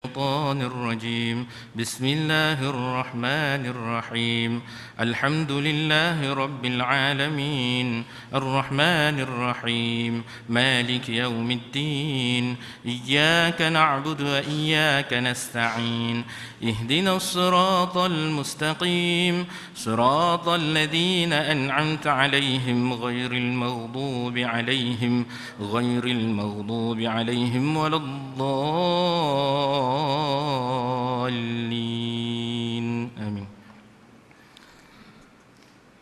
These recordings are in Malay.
الشيطان الرجيم بسم الله الرحمن الرحيم الحمد لله رب العالمين الرحمن الرحيم مالك يوم الدين إياك نعبد وإياك نستعين اهدنا الصراط المستقيم صراط الذين أنعمت عليهم غير المغضوب عليهم ولا الضالين آمين.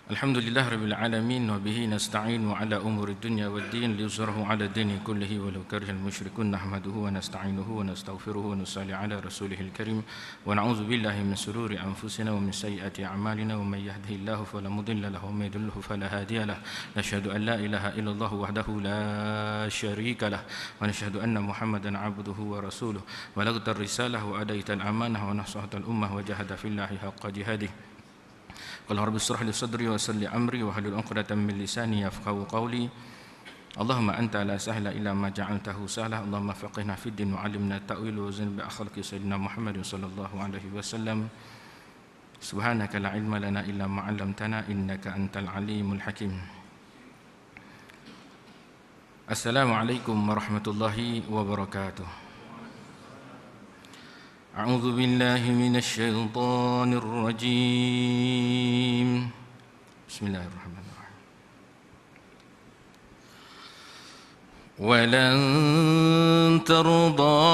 الحمد لله رب العالمين وبه نستعين على أمور الدنيا والدين ليظهره على الدين كله ولو كره المشركون نحمده ونستعينه ونستغفره ونصلي على رسوله الكريم ونعوذ بالله من شرور أنفسنا ومن سيئات أعمالنا ومن يهده الله فلا مضل له ومن يضلل فلا هادي له نشهد أن لا إله إلا الله وحده لا شريك له ونشهد أن محمدا عبده ورسوله بلغت الرسالة وأديت الأمانة ونصحت الأمة وجاهد في الله حق جهاده قال رب اشرح لي صدري ويسر لي أمري واحلل عقدة من لساني يفقهوا قولي اللهم أنت لا سهل إلا ما جعلته سهلا اللهم فقهنا في الدين وعلمنا التأويل وزن بأخلاق سيدنا محمد صلى الله عليه وسلم سبحانك لا علم لنا إلا ما علمتنا إنك أنت العليم الحكيم. السلام عليكم ورحمة الله وبركاته. أعوذ بالله من الشيطان الرجيم بسم الله الرحمن الرحيم ولن ترضى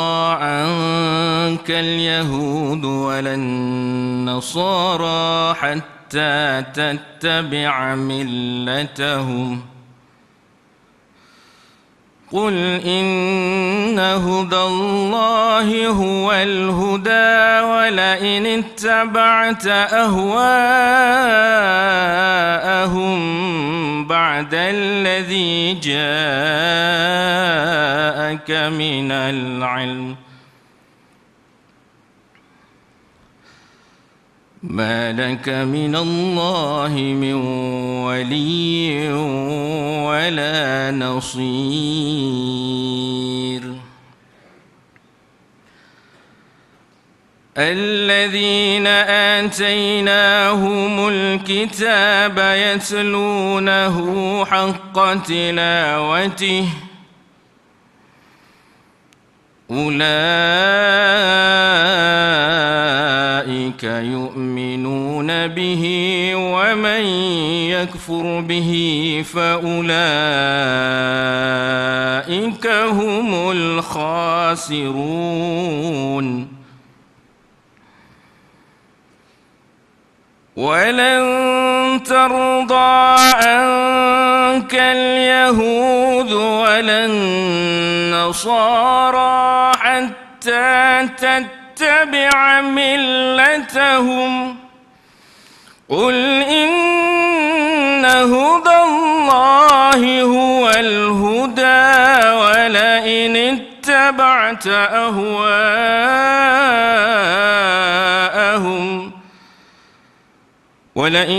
عنك اليهود ولا النصارى حتى تتبع ملتهم قل إن هدى الله هو الهدى ولئن اتبعت أهواءهم بعد الذي جاءك من العلم ما لك من الله من ولي ولا نصير الذين آتيناهم الكتاب يتلونه حق تلاوته أولئك يؤمنون به ومن يكفر به فأولئك هم الخاسرون ولن ترضى عنك اليهود ولا النصارى حتى تتبع ملتهم قل إن هدى الله هو الهدى ولئن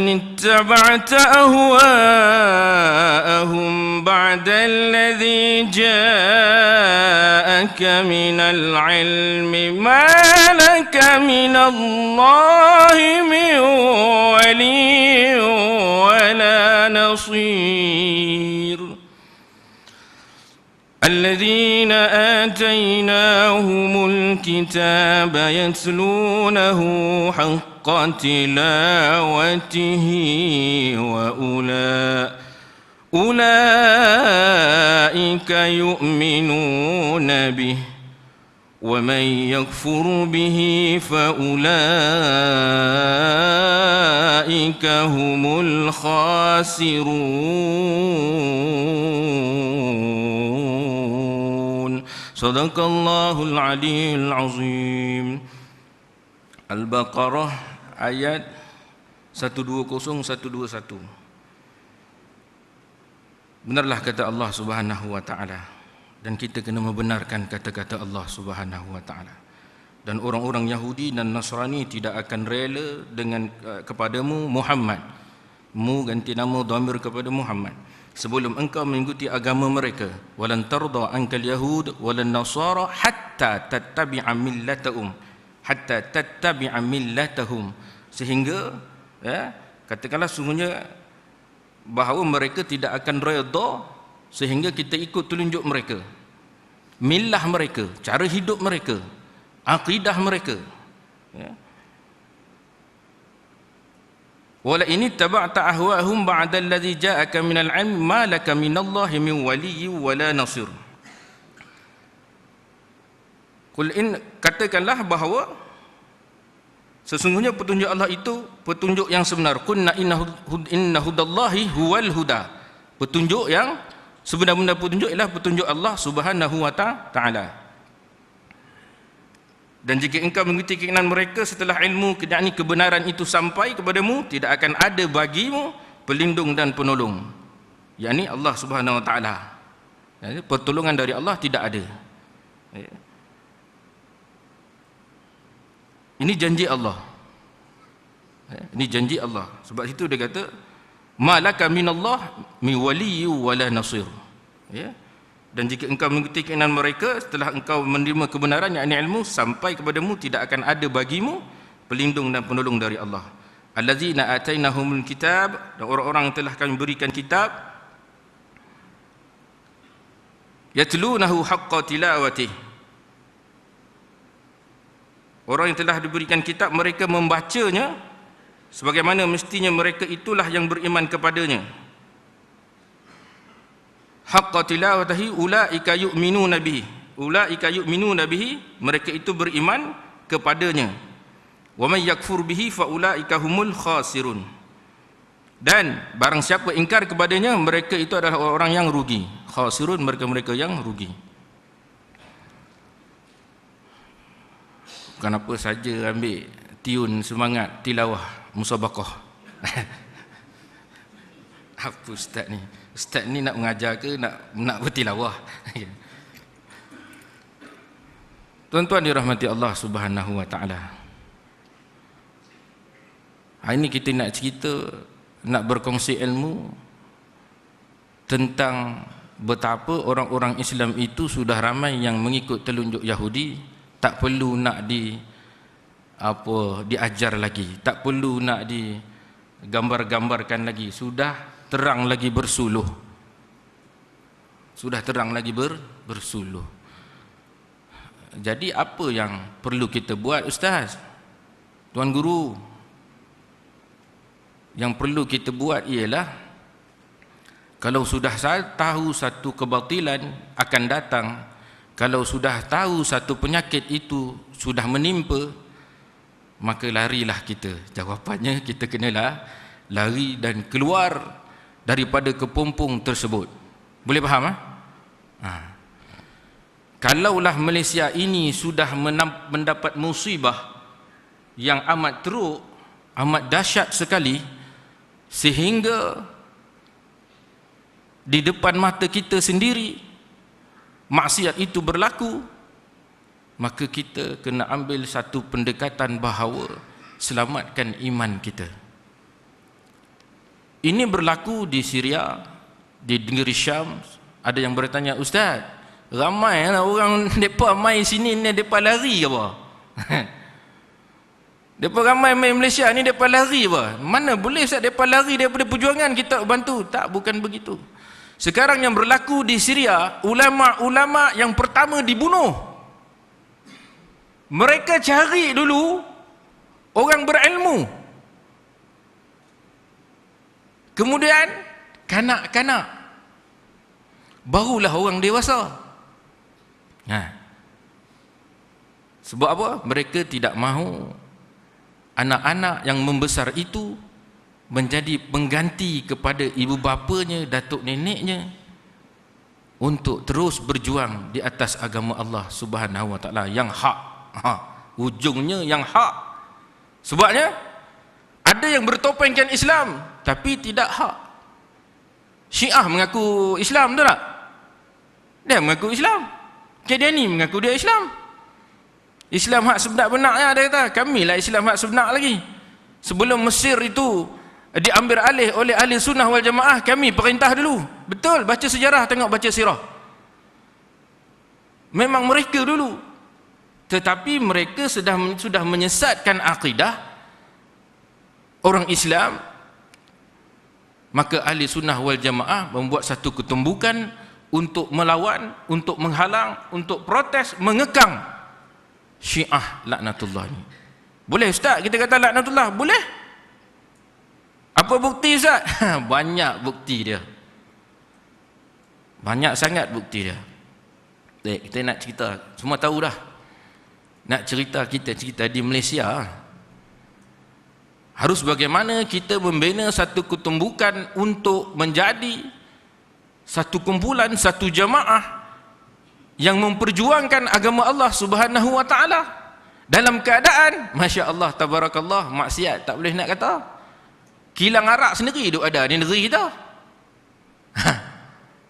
اتبعت أهواءهم بعد الذي جاءك من العلم ما لك من الله من ولي ولا نصير الذين آتيناهم الكتاب يتلونه حق تلاوته أولئك يؤمنون به ومن يكفر به فأولئك هم الخاسرون صدق الله العلي العظيم. Al-Baqarah ayat 120-121. Benarlah kata Allah Subhanahu wa taala dan kita kena membenarkan kata-kata Allah Subhanahu wa taala. Dan orang-orang Yahudi dan Nasrani tidak akan rela dengan kepadamu Muhammad. Mu ganti nama dhamir kepada Muhammad. sebelum engkau mengikuti agama mereka. Walan tarda ankal yahud walan nasara hatta tattabi'a millatahum, hatta tattabi'a millatahum, sehingga katakanlah sungguhnya bahawa mereka tidak akan redha sehingga kita ikut telunjuk mereka, millah mereka, cara hidup mereka, akidah mereka. Wala ini taba'ta ahwa'ahum ba'da alladhi ja'aka minal 'ilm ma laka minallahi min waliyyin wala nasir. Qul in, katakanlah bahawa sesungguhnya petunjuk Allah itu petunjuk yang sebenar. Qulna inna hudallahi huwal huda. Petunjuk yang sebenar-benar petunjuk ialah petunjuk Allah Subhanahu wa ta'ala. Dan jika engkau mengikuti keinginan mereka setelah ilmu, yakni kebenaran itu sampai kepadamu, tidak akan ada bagimu pelindung dan penolong, yakni Allah Subhanahu wa taala. Pertolongan dari Allah tidak ada. Ini janji Allah. Ini janji Allah. Sebab itu dia kata malaka minallah min waliyyi wala nasir. Dan jika engkau mengikuti keinginan mereka setelah engkau menerima kebenaran yakni ilmu, sampai kepadamu tidak akan ada bagimu pelindung dan penolong dari Allah. Allazina atainahumul kitab, dan orang-orang yang telah kami berikan kitab, yatlunahu haqqa tilawatih. Orang yang telah diberikan kitab, mereka membacanya sebagaimana mestinya mereka itulah yang beriman kepadanya. Haqqa tilawatihi ulaika yu'minuna bihi, ulaika yu'minuna bihi, mereka itu beriman kepadanya. Wa may yakfur bihi fa ulaika humul khasirun, dan barang siapa ingkar kepadanya, mereka itu adalah orang yang rugi. Khasirun, mereka-mereka yang rugi. Bukan apa saja ambil tiun semangat tilawah musabaqah. Apa ustaz ni? Ustaz ni nak mengajar ke nak bertilawah? Tuan-tuan dirahmati Allah Subhanahu wa taala. Hari ini kita nak cerita, nak berkongsi ilmu tentang betapa orang-orang Islam itu sudah ramai yang mengikut telunjuk Yahudi, tak perlu nak diajar lagi, tak perlu nak digambar-gambarkan lagi, sudah terang lagi bersuluh. Sudah terang lagi bersuluh. Jadi apa yang perlu kita buat, Ustaz? Tuan Guru? Yang perlu kita buat ialah, kalau sudah tahu satu kebatilan akan datang, kalau sudah tahu satu penyakit itu sudah menimpa, maka larilah kita. Jawapannya kita kenalah lari dan keluar daripada kepompong tersebut. Boleh faham? Kalaulah Malaysia ini sudah mendapat musibah yang amat teruk, amat dahsyat sekali, sehingga di depan mata kita sendiri maksiat itu berlaku, maka kita kena ambil satu pendekatan bahawa selamatkan iman kita. Ini berlaku di Syria, di negeri Syam. Ada yang bertanya, Ustaz, ramai orang mereka mai sini ni, mereka lari apa? Mereka ramai mai Malaysia ni, mereka lari apa? Mana boleh Ustaz mereka lari daripada perjuangan kita bantu? Tak, bukan begitu. Sekarang yang berlaku di Syria, ulama-ulama yang pertama dibunuh. Mereka cari dulu orang berilmu. Kemudian kanak-kanak, barulah orang dewasa. Sebab apa? Mereka tidak mahu anak-anak yang membesar itu menjadi pengganti kepada ibu bapanya, datuk neneknya, untuk terus berjuang di atas agama Allah Subhanahu wa taala yang hak. Ujungnya yang hak. Sebabnya ada yang bertopengkan Islam tapi tidak hak. Syiah mengaku Islam, betul tak? Dia mengaku Islam. Qadiani mengaku dia Islam. Islam hak sebenar-benarnya, dia kata, kamilah Islam hak sebenar lagi. Sebelum Mesir itu diambil alih oleh ahli sunnah wal jamaah, kami perintah dulu. Betul, baca sejarah, tengok baca sirah. Memang mereka dulu. Tetapi mereka sudah menyesatkan akidah orang Islam. Maka ahli sunnah wal jamaah membuat satu ketumbukan untuk melawan, untuk menghalang, untuk protes, mengekang Syiah laknatullah ni. Boleh Ustaz kita kata laknatullah? Boleh. Apa bukti Ustaz? Banyak bukti dia. Banyak sangat bukti dia. Baik, kita nak cerita. Semua tahu dah. Nak cerita, kita cerita di Malaysia. Harus bagaimana kita membina satu ketumbukan untuk menjadi satu kumpulan, satu jamaah yang memperjuangkan agama Allah Subhanahu wa taala dalam keadaan masya-Allah tabarakallah maksiat tak boleh nak kata. Kilang arak sendiri duk ada di negeri kita.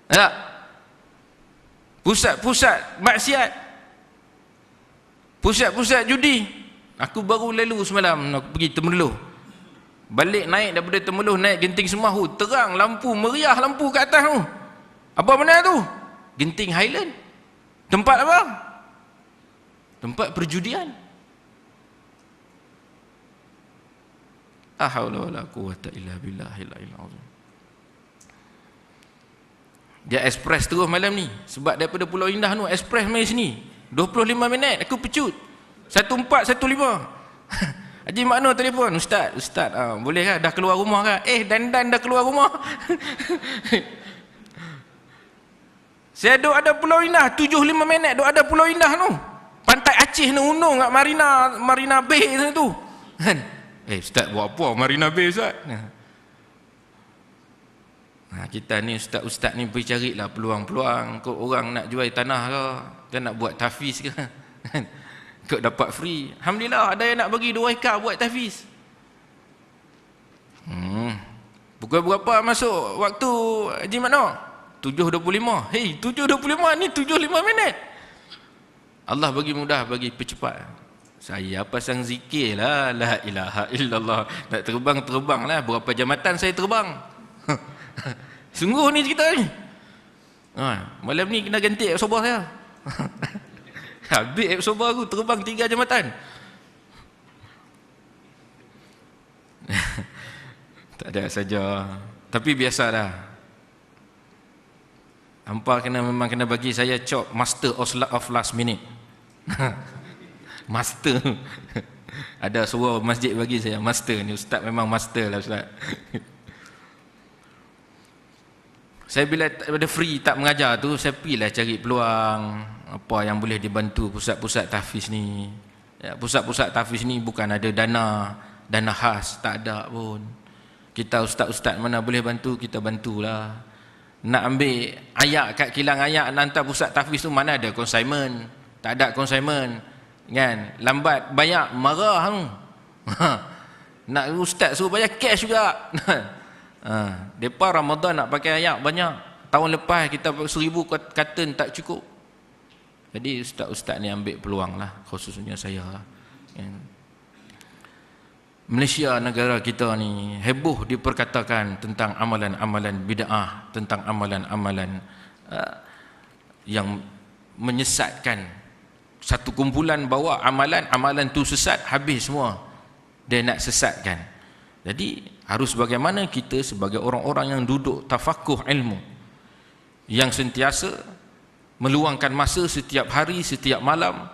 Tak? Pusat-pusat maksiat. Pusat-pusat judi. Aku baru lalu semalam nak pergi Temerloh. Balik naik daripada Temerloh naik Genting Semah tu, terang lampu, meriah lampu kat atas tu. Apa benda tu? Genting Highland. Tempat apa? Tempat perjudian. La haula wala quwwata illa billahil azim. Dia express terus malam ni. Sebab daripada Pulau Indah tu express mai sini 25 minit aku pecut 1415. Haji Makno telefon, Ustaz boleh ke dah keluar rumah ke? Dandan dah keluar rumah. Saya duduk ada Pulau Indah 75 minit duduk ada Pulau Indah tu. Pantai Aceh ni unung kat Marina Bay tu. Kan? Ustaz buat apa Marina Bay Ustaz? Kita ni ustaz-ustaz ni pergi carilah peluang-peluang. Kau orang nak jual tanah ke, kita nak buat tahfiz ke, kau dapat free. Alhamdulillah ada yang nak bagi 2 ekar buat tahfiz. Pukul berapa masuk waktu Haji Makno? 7.25. 7.25 ni 75 minit. Allah bagi mudah, bagi percepat. Saya pasang zikir lah, la ilaha illallah. Nak terbang lah. Berapa jambatan saya terbang. Sungguh ni cerita ni. Malam ni kena ganti absorber saya. Habis absorber aku terbang 3 jambatan. Tak ada saja. Tapi biasa dah. Hampa memang kena bagi saya cop master of last minute. Master. Ada suruh masjid bagi saya master ni. Ustaz memang master lah Ustaz. Saya bila ada free tak mengajar tu, saya pergilah cari peluang apa yang boleh dibantu pusat-pusat tahfiz ni. Pusat-pusat tahfiz ni bukan ada dana khas, tak ada pun. Kita ustaz-ustaz mana boleh bantu, kita bantulah. Nak ambil ayat kat kilang ayat nak hantar pusat tahfiz tu mana ada consignment. Tak ada consignment. Kan? Lambat bayar, marah tu. Nak ustaz suruh bayar cash juga. Depa Ramadan nak pakai ayat banyak. Tahun lepas kita 1000 carton tak cukup. Jadi ustaz-ustaz ni ambil peluang lah, khususnya saya. Malaysia negara kita ni heboh diperkatakan tentang amalan-amalan bid'ah, tentang amalan-amalan yang menyesatkan. Satu kumpulan bawa amalan tu sesat, habis semua dia nak sesatkan. Jadi harus bagaimana kita sebagai orang-orang yang duduk tafakuh ilmu, yang sentiasa meluangkan masa setiap hari, setiap malam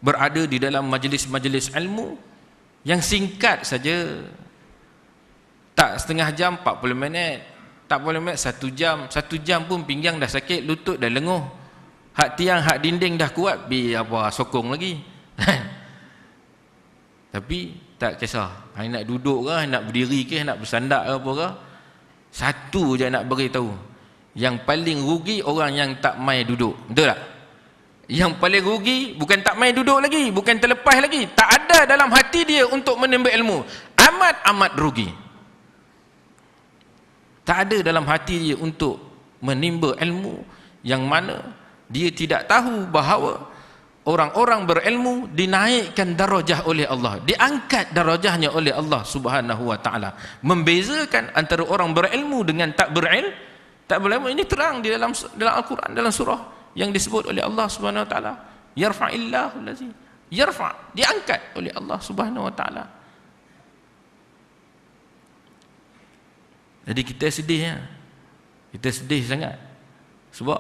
berada di dalam majlis-majlis ilmu yang singkat saja, tak setengah jam, 40 minit, tak 40 minit, 1 jam. 1 jam pun pinggang dah sakit, lutut dah lenguh, hak tiang, hak dinding dah kuat, apa sokong lagi. Tapi tak kisah, nak duduk ke, nak berdiri ke, nak bersandar ke apa ke, satu je nak beritahu, yang paling rugi orang yang tak mai duduk. Betul tak? Yang paling rugi bukan tak mai duduk lagi, bukan terlepas lagi, tak ada dalam hati dia untuk menimba ilmu. Amat rugi. Tak ada dalam hati dia untuk menimba ilmu, yang mana dia tidak tahu bahawa orang-orang berilmu dinaikkan darajah oleh Allah, diangkat darajahnya oleh Allah Subhanahu wa taala. Membezakan antara orang berilmu dengan tak berilmu ini terang di dalam Al-Quran, dalam surah yang disebut oleh Allah Subhanahu wa taala. Yarfa'illahu allazi diangkat oleh Allah Subhanahu wa taala. Jadi kita sedih ya. Kita sedih sangat. Sebab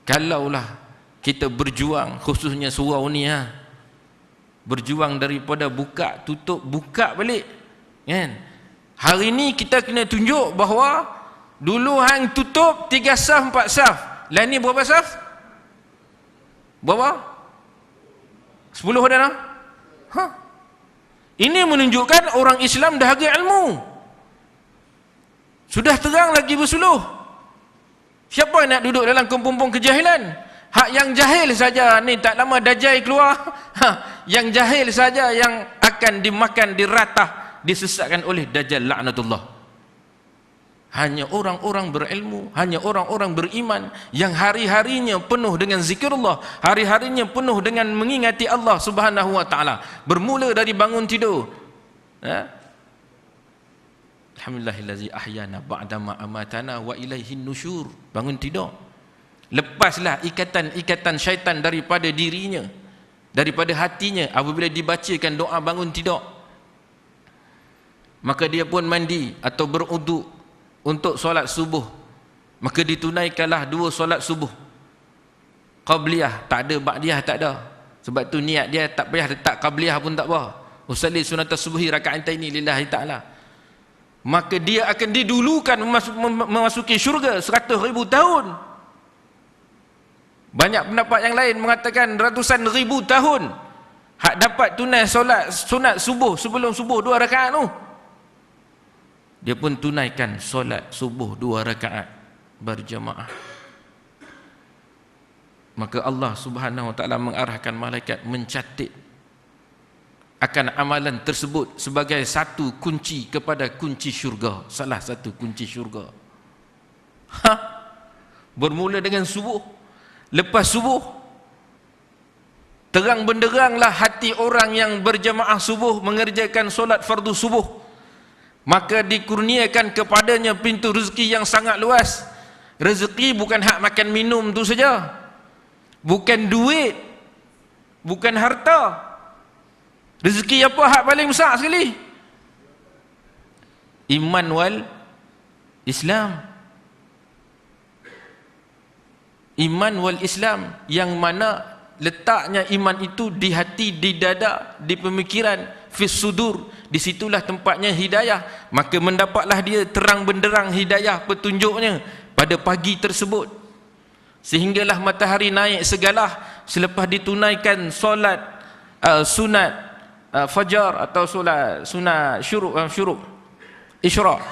kalaulah kita berjuang, khususnya surau ni ya, berjuang daripada buka tutup buka balik kan. Hari ni kita kena tunjuk bahawa dulu hang tutup 3 saf 4 saf, lain ni berapa saf? Berapa? 10 dah lah. Ini menunjukkan orang Islam dahaga ilmu. Sudah terang lagi bersuluh. Siapa yang nak duduk dalam kumpung-kumpung kejahilan? Hak yang jahil saja ni tak lama Dajjal keluar. Yang jahil saja yang akan dimakan, diratah, disesatkan oleh Dajjal laknatullah. Hanya orang-orang berilmu, hanya orang-orang beriman yang hari-harinya penuh dengan zikrullah, hari-harinya penuh dengan mengingati Allah Subhanahu wa taala. Bermula dari bangun tidur. Alhamdulillahillazi ahyana ba'dama amatana wa ilaihin nusyur. Bangun tidur. Lepaslah ikatan-ikatan syaitan daripada dirinya, daripada hatinya apabila dibacakan doa bangun tidur. Maka dia pun mandi atau beruduk untuk solat subuh. Maka ditunaikanlah 2 solat subuh. Qabliyah tak ada, ba'diyah tak ada. Sebab tu niat dia tak payah letak qabliyah pun tak apa. Usalli sunatas subuhi raka'ataini lillahi ta'ala. Maka dia akan didulukan memasuki syurga 100,000 tahun. Banyak pendapat yang lain mengatakan ratusan ribu tahun hak dapat tunai solat sunat subuh sebelum subuh 2 rakaat tu. Dia pun tunaikan solat subuh 2 rakaat berjamaah. Maka Allah Subhanahu wa taala mengarahkan malaikat mencatat akan amalan tersebut sebagai satu kunci kepada kunci syurga, salah satu kunci syurga. Bermula dengan subuh. Lepas subuh, terang benderanglah hati orang yang berjamaah subuh mengerjakan solat fardu subuh. Maka dikurniakan kepadanya pintu rezeki yang sangat luas. Rezeki bukan hak makan minum tu saja, bukan duit, bukan harta. Rezeki apa hak paling besar sekali? Iman wal Islam. Iman wal Islam, yang mana letaknya iman itu di hati, di dada, di pemikiran, fis sudur. Disitulah tempatnya hidayah. Maka mendapatlah dia terang benderang hidayah petunjuknya pada pagi tersebut. Sehinggalah matahari naik segalah selepas ditunaikan solat sunat fajar atau solat sunat syuruk isyraq.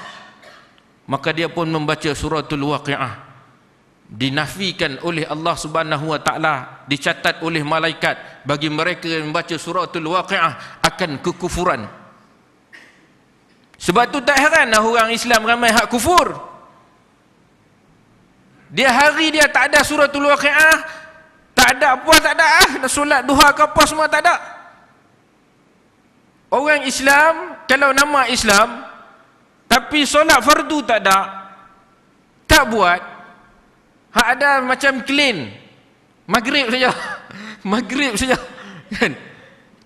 Maka dia pun membaca suratul waqi'ah. Dinafikan oleh Allah Subhanahu wa taala, dicatat oleh malaikat bagi mereka yang membaca suratul waqi'ah akan kekufuran. Sebab tu tak heranlah orang Islam ramai hak kufur. Dia hari dia tak ada suratul waqi'ah, tak ada apa, tak ada solat duha ke apa semua tak ada. Orang Islam kalau nama Islam tapi solat fardu tak ada, tak buat. Hak ada macam clean maghrib saja. Maghrib saja kan.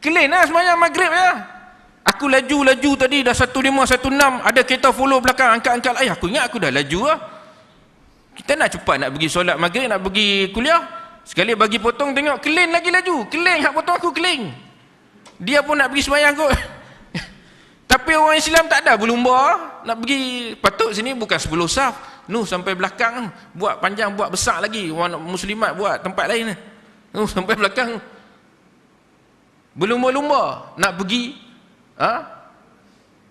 Clean lah semuanya maghrib ya. Aku laju tadi dah 1516, ada kereta follow belakang angkat-angkat. Aku ingat aku dah laju lah. Kita nak cepat nak pergi solat maghrib, nak pergi kuliah, sekali bagi potong tengok clean lagi laju. Clean hak potong aku clean. Dia pun nak pergi sembahyang kot. Tapi orang Islam tak ada berlumba nak pergi. Patut sini bukan 10 saf, sampai belakang, buat panjang, buat besar lagi. Orang muslimat buat tempat lain, sampai belakang. Berlumba-lumba nak pergi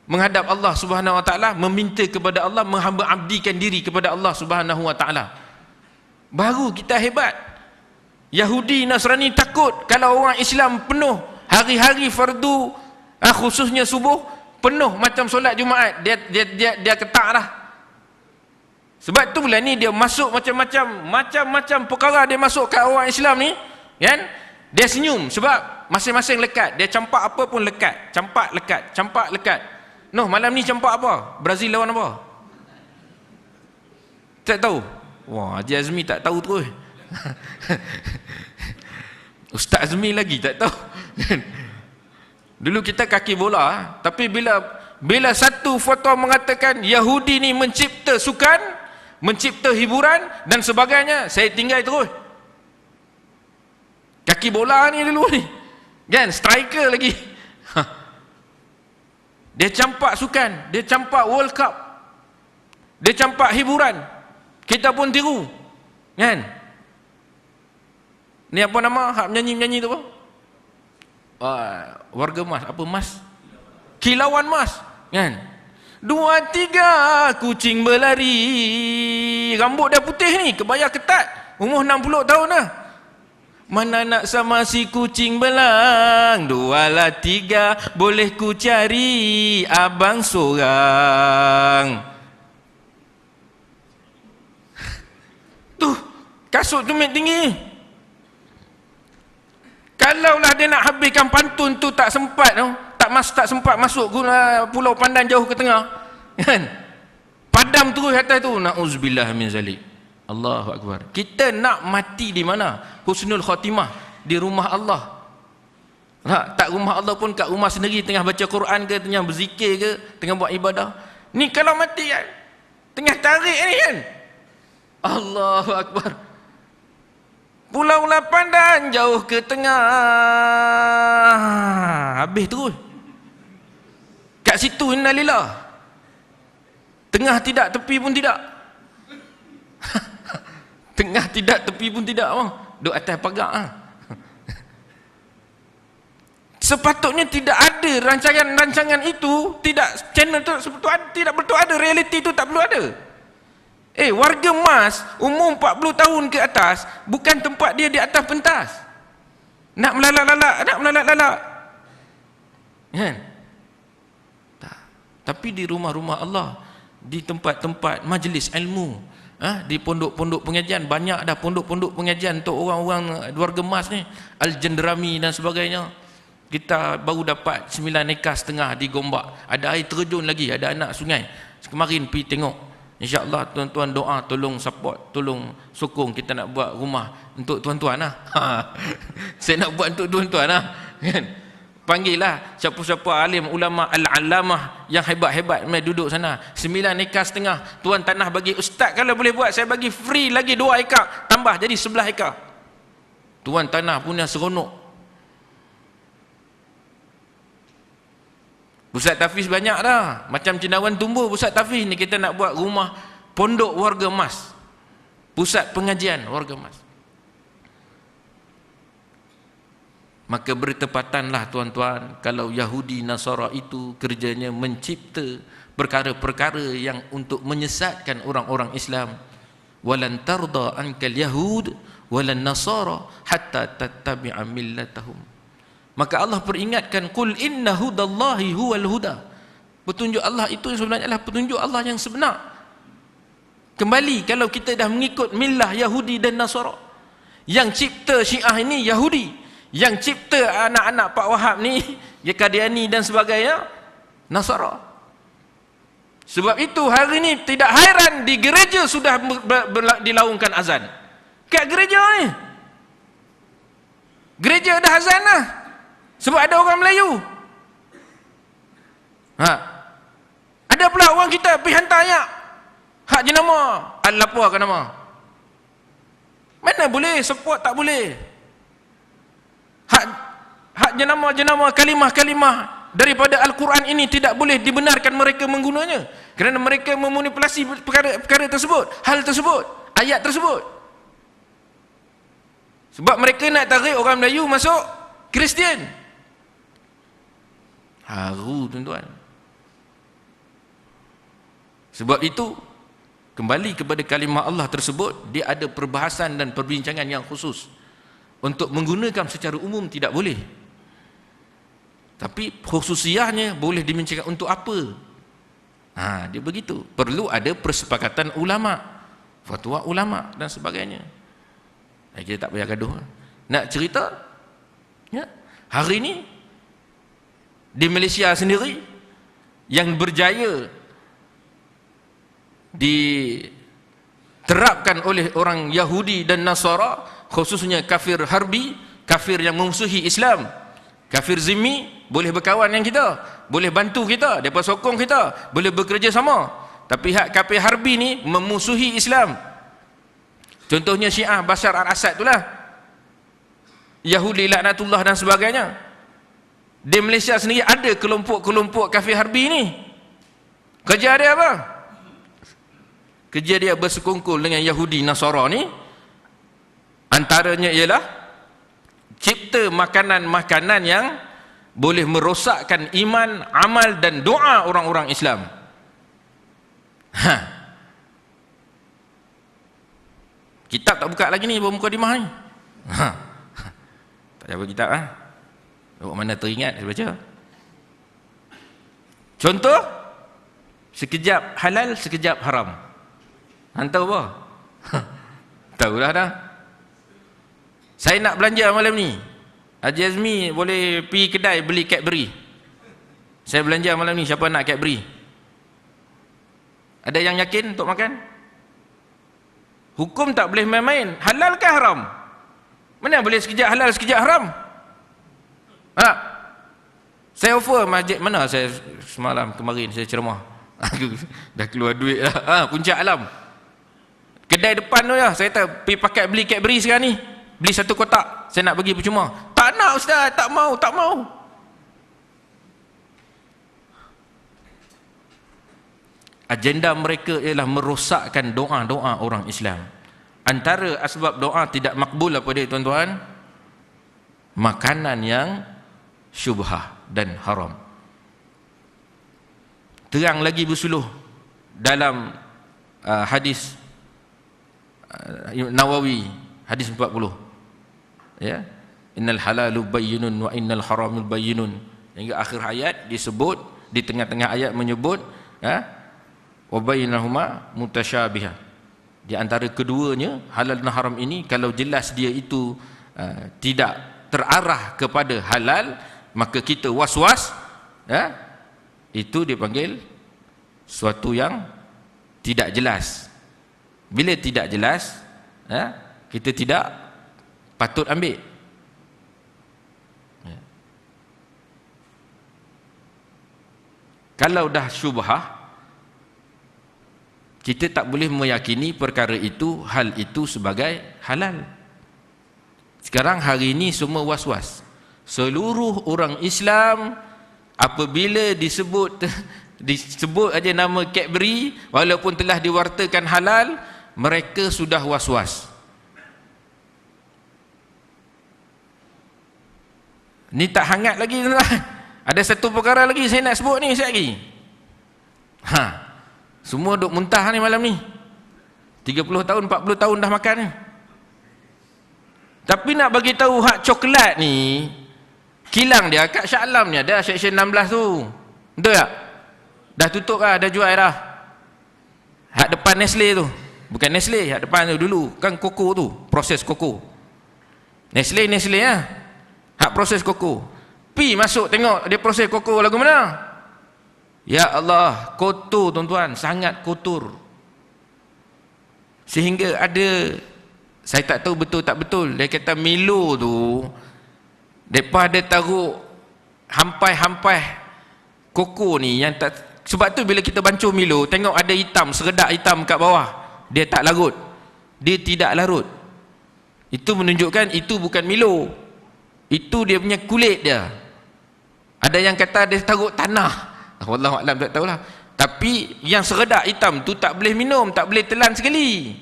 menghadap Allah Subhanahu wa taala, meminta kepada Allah, menghamba abdikan diri kepada Allah Subhanahu wa taala. Baru kita hebat. Yahudi Nasrani takut kalau orang Islam penuh hari-hari fardu, khususnya subuh penuh macam solat Jumaat, dia ketak dah. Sebab tu bulan ni dia masuk macam-macam perkara dia masuk kat orang Islam ni. Kan? Dia senyum sebab masing-masing lekat. Dia campak apa pun lekat. Campak lekat, campak lekat. Noh, malam ni campak apa? Brazil lawan apa? Tak tahu. Wah, Haji Azmi tak tahu terus. Ustaz Azmi lagi tak tahu. Dulu kita kaki bola, tapi bila satu fatwa mengatakan Yahudi ni mencipta sukan, mencipta hiburan dan sebagainya, saya tinggal terus. Kaki bola ni dulu ni, kan, striker lagi. Dia campak sukan, dia campak World Cup, dia campak hiburan, kita pun tiru, kan? Ni apa nama hak menyanyi tu apa? Warga Mas, apa Mas? Kilauan Mas, kan? 2, 3 kucing berlari, rambut dah putih ni, kebaya ketat, umur 60 tahun dah. Mana nak sama si kucing belang, 2 lah 3, boleh ku cari abang seorang. Tuh, kasut tumit tinggi. Kalaulah dia nak habiskan pantun tu tak sempat tu, tak sempat masuk Pulau Pandan jauh ke tengah, kan? Padam terus atas tu. Na'udzubillah min zalik. Allahu Akbar. Kita nak mati di mana? Husnul khatimah di rumah Allah. Tak rumah Allah pun kat rumah sendiri, tengah baca Quran ke, tengah berzikir ke, tengah buat ibadah. Ni kalau mati kan, tengah tarik ni kan. Allahu Akbar. Pulau Pandan jauh ke tengah, habis terus. Kat situ innalillah. Tengah tidak, tepi pun tidak. Tengah tidak, tepi pun tidak. Duduk atas pagar. Sepatutnya tidak ada rancangan itu, tidak, channel tu tidak betul ada, realiti itu tak perlu ada. Warga Mas umur 40 tahun ke atas, bukan tempat dia di atas pentas. Nak melalak-lalak. Kan? Tapi di rumah-rumah Allah, di tempat-tempat majlis ilmu, di pondok-pondok pengajian, banyak dah pondok-pondok pengajian untuk orang-orang warga Mas ni, Al-Jendrami dan sebagainya. Kita baru dapat 9,5 ekar di Gombak, ada air terjun lagi, ada anak sungai. Kemarin pergi tengok. InsyaAllah tuan-tuan doa, tolong support, tolong sokong, kita nak buat rumah untuk tuan-tuan lah. Saya nak buat untuk tuan-tuan lah, kan? Panggillah siapa-siapa alim ulama al-alamah yang hebat-hebat mai duduk sana. 9,5 ekar, tuan tanah bagi ustaz, kalau boleh buat saya bagi free lagi 2 ekar, tambah jadi 11 ekar. Tuan tanah punya seronok. Pusat tahfiz banyak dah, macam cendawan tumbuh pusat tahfiz ni. Kita nak buat rumah pondok warga Mas, pusat pengajian warga Mas. Maka bertepatanlah tuan-tuan, kalau Yahudi Nasara itu kerjanya mencipta perkara-perkara yang untuk menyesatkan orang-orang Islam. Walan tarda ankal yahud walan nasara hatta tattabi'a millatahum. Maka Allah peringatkan, qul inna hudallahi huwal huda. Petunjuk Allah itu sebenarnya adalah petunjuk Allah yang sebenar. Kembali, kalau kita dah mengikut millah Yahudi dan Nasara, yang cipta Syiah ini Yahudi, yang cipta anak-anak Pak Wahab ni, Qadiani dan sebagainya, Nasara. Sebab itu hari ini tidak hairan di gereja sudah dilaungkan azan. Kat gereja ni, gereja dah azan lah. Sebab ada orang Melayu. Ada pula orang kita pergi hantar ayat, hak jenama, al-lapuakan nama. Mana boleh, support tak boleh. Hak jenama-jenama, kalimah-kalimah daripada Al-Quran ini tidak boleh dibenarkan mereka menggunanya, kerana mereka memanipulasi perkara tersebut, hal tersebut, ayat tersebut. Sebab mereka nak tarik orang Melayu masuk Kristian. Haru tuan-tuan. Sebab itu, kembali kepada kalimah Allah tersebut, dia ada perbahasan dan perbincangan yang khusus. Untuk menggunakan secara umum tidak boleh, tapi khususiahnya boleh dibincangkan untuk apa. Dia begitu. Perlu ada persepakatan ulama, fatwa ulama dan sebagainya. Kita tak payah gaduh. Nak cerita, ya, hari ini di Malaysia sendiri yang berjaya diterapkan oleh orang Yahudi dan Nasara, khususnya kafir harbi, kafir yang memusuhi Islam, kafir zimmi, boleh berkawan dengan kita, boleh bantu kita, mereka sokong kita, boleh bekerja sama. Tapi hak kafir harbi ni memusuhi Islam. Contohnya Syiah Bashar al-Assad itulah, Yahudi laknatullah dan sebagainya. Di Malaysia sendiri ada kelompok-kelompok kafir harbi ni. Kerja dia apa? Kerja dia bersekongkol dengan Yahudi Nasara ni. Antaranya ialah cipta makanan-makanan yang boleh merosakkan iman, amal dan doa orang-orang Islam. Kitab tak buka lagi ni, baru mukadimah ni. Tak jawab kitab lah. Mana teringat saya baca. Contoh, sekejap halal, sekejap haram. Tahu apa? Tahulah dah. Saya nak belanja malam ni, Haji Azmi boleh pergi kedai beli Cadbury. Saya belanja malam ni, siapa nak Cadbury? Ada yang yakin untuk makan? Hukum tak boleh main-main. Halal ke haram? Mana boleh sekejap halal, sekejap haram? Saya offer masjid mana saya semalam kemarin saya ceramah. Dah keluar duit lah. Puncak Alam. Kedai depan tu ya, saya tak pergi pakai beli Cadbury sekarang ni. Beli 1 kotak, saya nak bagi percuma. Tak nak ustaz, tak mau. Agenda mereka ialah merosakkan doa-doa orang Islam. Antara asbab doa tidak makbul apa dia tuan-tuan? Makanan yang syubhah dan haram. Terang lagi bersuluh dalam hadis Nawawi, hadis 40. Ya, innal halalu bayyinun wa innal haramul bayyinun. Hingga akhir ayat disebut, di tengah-tengah ayat menyebut wa bainahuma mutasyabihah. Di antara keduanya, halal dan haram ini kalau jelas dia itu tidak terarah kepada halal, maka kita was-was, itu dipanggil suatu yang tidak jelas. Bila tidak jelas, kita tidak patut ambil. Kalau dah syubhah, kita tak boleh meyakini perkara itu, hal itu sebagai halal. Sekarang hari ini semua was-was. Seluruh orang Islam apabila disebut aja nama Cadbury, walaupun telah diwartakan halal, mereka sudah was-was. Ni tak hangat lagi tuan-tuan. Ada satu perkara lagi saya nak sebut ni sekejap lagi. Semua duk muntah ni malam ni. 30 tahun, 40 tahun dah makan ni. Tapi nak bagi tahu hak coklat ni, kilang dia kat Shah Alam ni ada section 16 tu. Betul tak? Dah tutup lah, dah jual dah. Hak depan Nestle tu. Bukan Nestle, hak depan tu dulu. Kan koko tu, proses koko. Nestle lah. Hak proses koko. Pi masuk tengok dia proses koko lagu mana? Ya Allah, kotor tuan-tuan, sangat kotor. Sehingga ada, saya tak tahu betul tak betul, dia kata Milo tu depa ada taruh hampai-hampai koko ni yang tak, sebab tu bila kita bancuh Milo tengok ada hitam, seredak hitam kat bawah, dia tak larut, dia tidak larut. Itu menunjukkan itu bukan Milo, itu dia punya kulit dia. Ada yang kata dia taruh tanah, wallahu a'lam, tak tahulah. Tapi yang seredak hitam tu tak boleh minum, tak boleh telan sekali.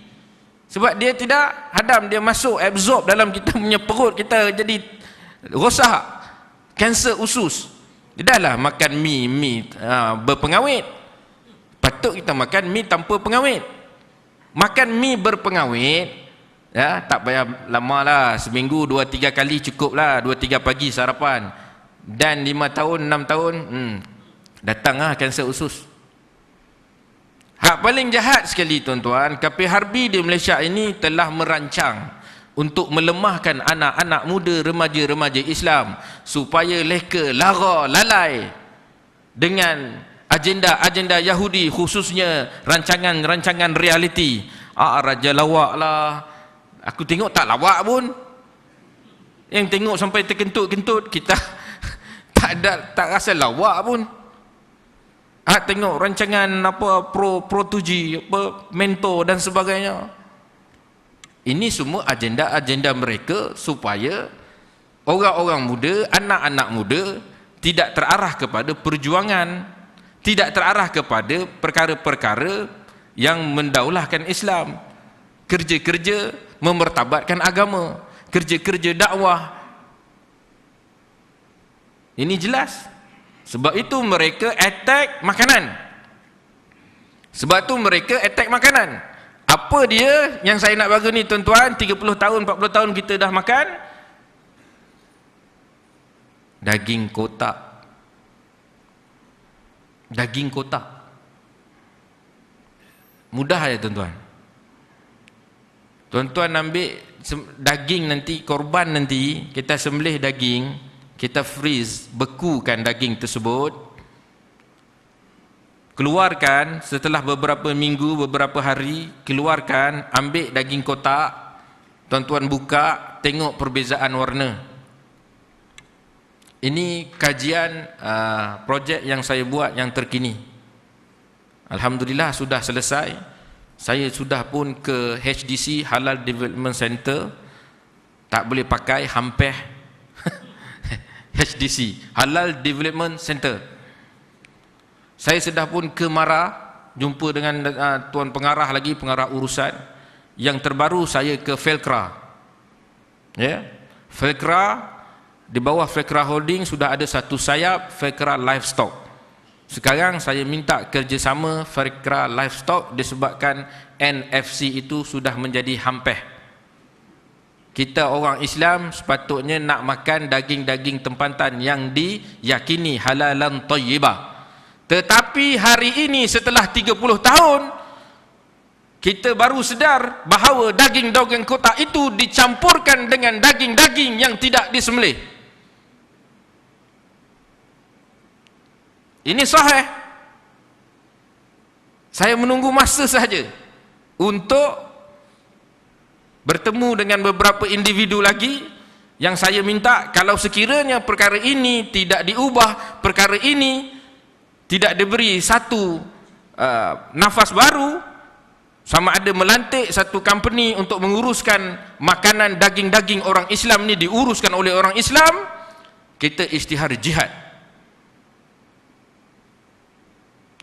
Sebab dia tidak hadam, dia masuk absorb dalam kita punya perut, kita jadi rosak, kanser usus. Dia dah lah makan mi berpengawet. Patut kita makan mi tanpa pengawet. Makan mi berpengawet, tak payah lama lah, seminggu 2-3 kali cukup lah, 2-3 pagi sarapan. Dan 5 tahun, 6 tahun, datanglah kanser usus. Hak paling jahat sekali tuan-tuan, kafir harbi di Malaysia ini telah merancang untuk melemahkan anak-anak muda, remaja-remaja Islam supaya mereka lara lalai dengan agenda-agenda Yahudi, khususnya rancangan-rancangan realiti. Raja lawak lah, aku tengok tak lawak pun, yang tengok sampai terkentut-kentut, kita tak rasa lawak pun. Tengok rancangan apa Pro 2G, apa Mentor dan sebagainya. Ini semua agenda-agenda mereka supaya orang-orang muda, anak-anak muda tidak terarah kepada perjuangan, tidak terarah kepada perkara-perkara yang mendaulahkan Islam, kerja-kerja memertabatkan agama, kerja-kerja dakwah. Ini jelas. Sebab itu mereka attack makanan. Sebab itu mereka attack makanan. Apa dia yang saya nak bagi ni tuan-tuan, 30 tahun, 40 tahun kita dah makan daging kotak. Daging kotak. Mudah ya tuan-tuan. Tuan-tuan ambil daging nanti, korban nanti, kita sembelih daging, kita freeze, bekukan daging tersebut, keluarkan setelah beberapa minggu, beberapa hari, keluarkan, ambil daging kotak, tuan-tuan buka, tengok perbezaan warna. Ini kajian projek yang saya buat yang terkini. Alhamdulillah sudah selesai. Saya sudah pun ke HDC, Halal Development Center. Tak boleh pakai hampir HDC, Halal Development Center. Saya sudah pun ke Mara, jumpa dengan tuan pengarah lagi, pengarah urusan. Yang terbaru saya ke Felcra. Ya, Felcra, di bawah Felcra Holding sudah ada satu sayap Felcra Livestock. Sekarang saya minta kerjasama Felcra Livestock disebabkan NFC itu sudah menjadi hampir. Kita orang Islam sepatutnya nak makan daging-daging tempatan yang diyakini halalan thayyibah. Tetapi hari ini setelah 30 tahun kita baru sedar bahawa daging-daging kotak itu dicampurkan dengan daging-daging yang tidak disembelih. Ini sahih. Saya menunggu masa saja untuk bertemu dengan beberapa individu lagi yang saya minta kalau sekiranya perkara ini tidak diubah, perkara ini tidak diberi satu nafas baru, sama ada melantik satu company untuk menguruskan makanan daging-daging orang Islam ni diuruskan oleh orang Islam, kita isytihar jihad.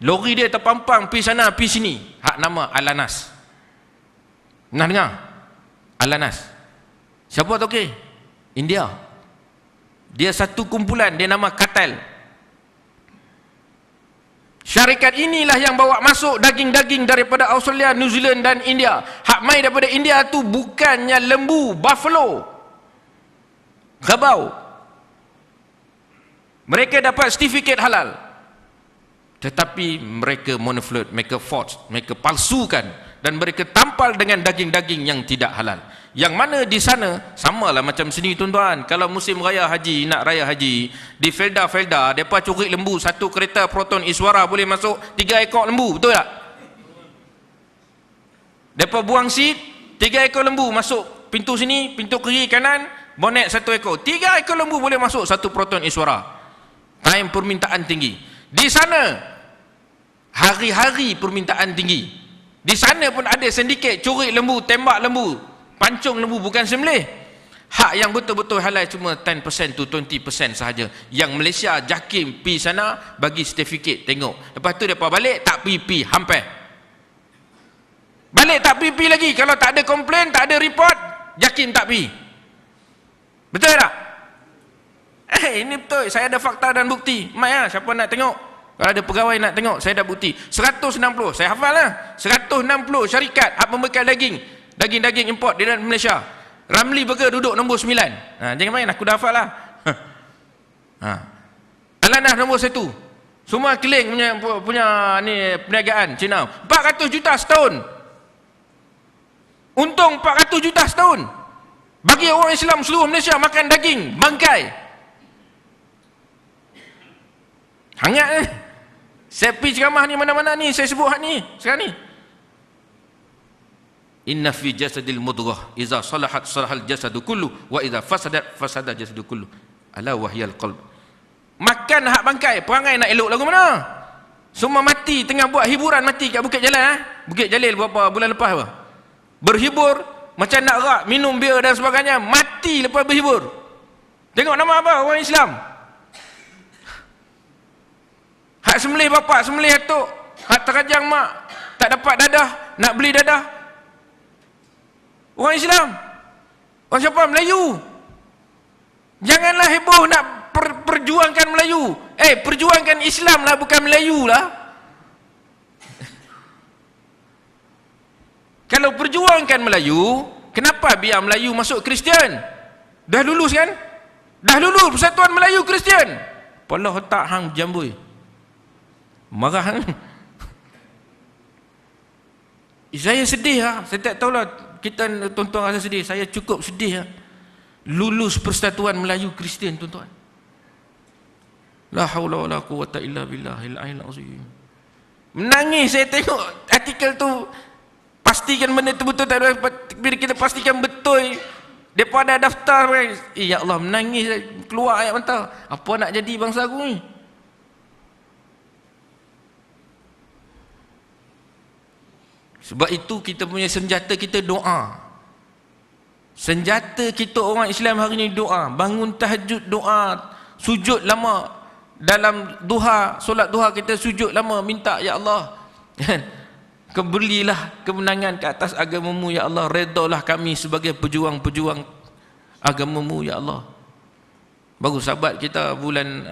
Lori dia terpampang pi sana pi sini, hak nama Alanas. Pernah dengar? Alanas. Siapa tu okey? India. Dia satu kumpulan, dia nama Kartel. Syarikat inilah yang bawa masuk daging-daging daripada Australia, New Zealand dan India. Hak mai daripada India tu bukannya lembu, buffalo, kerbau. Mereka dapat sertifikat halal, tetapi mereka manipulate, mereka forge, mereka palsukan, dan mereka tampal dengan daging-daging yang tidak halal. Yang mana di sana samalah macam sini tuan-tuan. Kalau musim raya haji, nak raya haji, di Felda depa curi lembu, satu kereta Proton Iswara boleh masuk 3 ekor lembu, betul tak? Depa buang seat, 3 ekor lembu masuk pintu sini, pintu kiri kanan, bonet 1 ekor. 3 ekor lembu boleh masuk satu Proton Iswara. Time permintaan tinggi. Di sana hari-hari permintaan tinggi. Di sana pun ada sindiket curi lembu, tembak lembu, pancung lembu, bukan sembelih. Hak yang betul-betul halal cuma 10% to 20% sahaja. Yang Malaysia JAKIM pi sana bagi sertifikat, tengok. Lepas tu depa balik tak pi hampir. Balik tak pi lagi. Kalau tak ada komplain, tak ada report, JAKIM tak pi. Betul tak? Ini betul. Saya ada fakta dan bukti. Mai lah, siapa nak tengok? Kalau ada pegawai nak tengok, saya dah bukti. 160, saya hafal lah. 160 syarikat hak pembekal daging import di dalam Malaysia. Ramli Burger duduk nombor 9. Jangan main, aku dah hafal lah. Alanah nombor 1. Semua keling punya ni perniagaan Cina. 400 juta setahun. Untung 400 juta setahun. Bagi orang Islam seluruh Malaysia makan daging bangkai. Hangat Saya pergi ceramah ni mana-mana ni, saya sebut hak ni sekarang ni. Inna fi jasadil mudghah idza salahat salahal jasadu kullu wa idza fasadat fasada jasadu kullu ala wahyal qalb. Makan hak bangkai, perangai nak elok lagu mana? Semua mati tengah buat hiburan, mati kat Bukit Jalil Bukit Jalil berapa bulan lepas apa? Berhibur macam nak rak, minum bir dan sebagainya, mati lepas berhibur. Tengok nama apa orang Islam? Hak sembelih bapak, sembelih atuk, hak terajang mak, tak dapat dadah, nak beli dadah. Orang Islam, orang siapa? Melayu. Janganlah heboh nak perjuangkan Melayu. Perjuangkan Islam lah, bukan Melayu lah. Kalau perjuangkan Melayu, kenapa biar Melayu masuk Kristian? Dah lulus kan? Dah lulus Persatuan Melayu Kristian. Pala otak hang jambui. Marah kan? Saya sedih lah. Saya tak tahulah kita tuan-tuan rasa sedih. Saya cukup sedih lah. Lulus Persatuan Melayu Kristian, tuan-tuan. La haula wala quwwata illa billahil aliyyil azim. Menangis saya tengok artikel tu. Pastikan benda tu betul, tak ada, bila kita pastikan betul daripada daftar. Ya Allah, menangis, keluar ayat mata. Apa nak jadi bangsa aku ni? Sebab itu kita punya senjata kita doa. Senjata kita orang Islam hari ni doa. Bangun tahajud doa, sujud lama. Dalam duha, solat duha kita sujud lama, minta ya Allah, berilah kemenangan ke atas agamamu ya Allah. Redalah kami sebagai pejuang-pejuang agamamu ya Allah. Baru sahabat kita bulan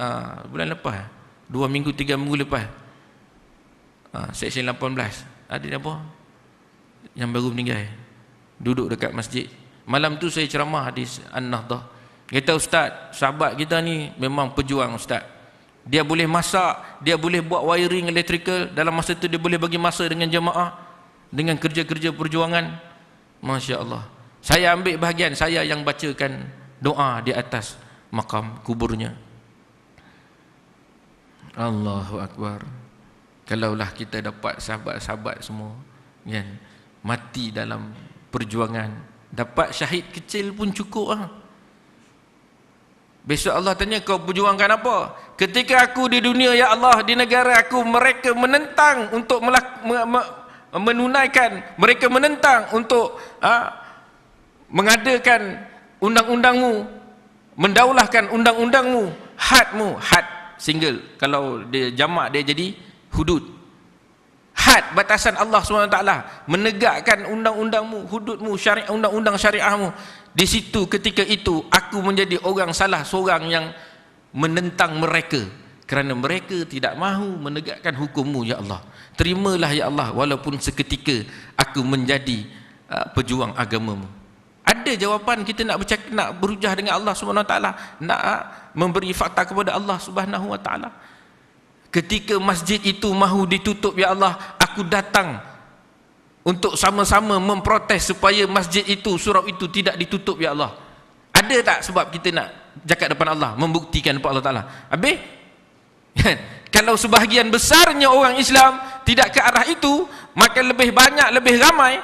lepas, 2 minggu 3 minggu lepas, Seksyen 18, ada apa yang baru meninggal, duduk dekat masjid. Malam tu saya ceramah di An-Nahdah. Kata ustaz, sahabat kita ni memang pejuang ustaz. Dia boleh masak, dia boleh buat wiring electrical, dalam masa tu dia boleh bagi masa dengan jemaah, dengan kerja-kerja perjuangan. Masya Allah. Saya ambil bahagian, saya yang bacakan doa di atas makam kuburnya. Allahu Akbar. Kalaulah kita dapat sahabat-sahabat semua yang mati dalam perjuangan, dapat syahid kecil pun cukup lah. Besok Allah tanya, kau perjuangkan apa? Ketika aku di dunia ya Allah, di negara aku, mereka menentang untuk menunaikan, mereka menentang untuk mengadakan undang-undangmu, mendaulahkan undang-undangmu, hadmu, had single, kalau dia jamak dia jadi hudud. Had, batasan Allah SWT, menegakkan undang-undangmu, hududmu, syariat, undang-undang syariahmu. Di situ ketika itu aku menjadi orang salah seorang yang menentang mereka, kerana mereka tidak mahu menegakkan hukummu ya Allah. Terimalah ya Allah, walaupun seketika aku menjadi pejuang agamamu. Ada jawapan kita nak bercakap, nak berhujah dengan Allah SWT, nak memberi fakta kepada Allah SWT. Ketika masjid itu mahu ditutup ya Allah, aku datang untuk sama-sama memprotes supaya masjid itu, surau itu tidak ditutup ya Allah. Ada tak sebab kita nak cakap depan Allah, membuktikan depan Allah Ta'ala? Habis kalau sebahagian besarnya orang Islam tidak ke arah itu, maka lebih banyak, lebih ramai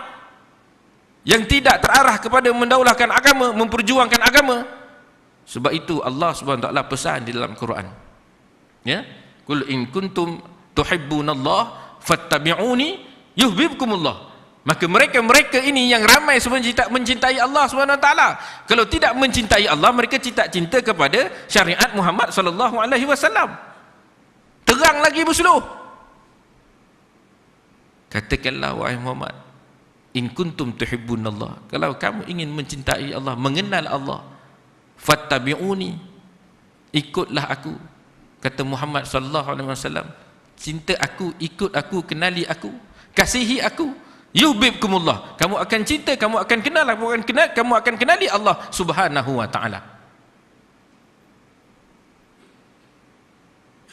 yang tidak terarah kepada mendaulahkan agama, memperjuangkan agama. Sebab itu Allah SWT pesan di dalam Quran, ya, qul in kuntum tuhibbunallah fattabi'uni yuhibbukumullah. Maka mereka ini yang ramai sebenarnya mencintai Allah SWT. Kalau tidak mencintai Allah, mereka tidak cinta kepada syariat Muhammad SAW. Terang lagi bersuluh. Katakanlah wahai Muhammad, in kuntum tuhibbunallah, kalau kamu ingin mencintai Allah, mengenal Allah, fattabi'uni, ikutlah aku. Kata Muhammad SAW, cinta aku, ikut aku, kenali aku, kasihi aku, yuhibbukumullah, kamu akan cinta, kamu akan kenal, kamu akan kenali Allah Subhanahu wa ta'ala.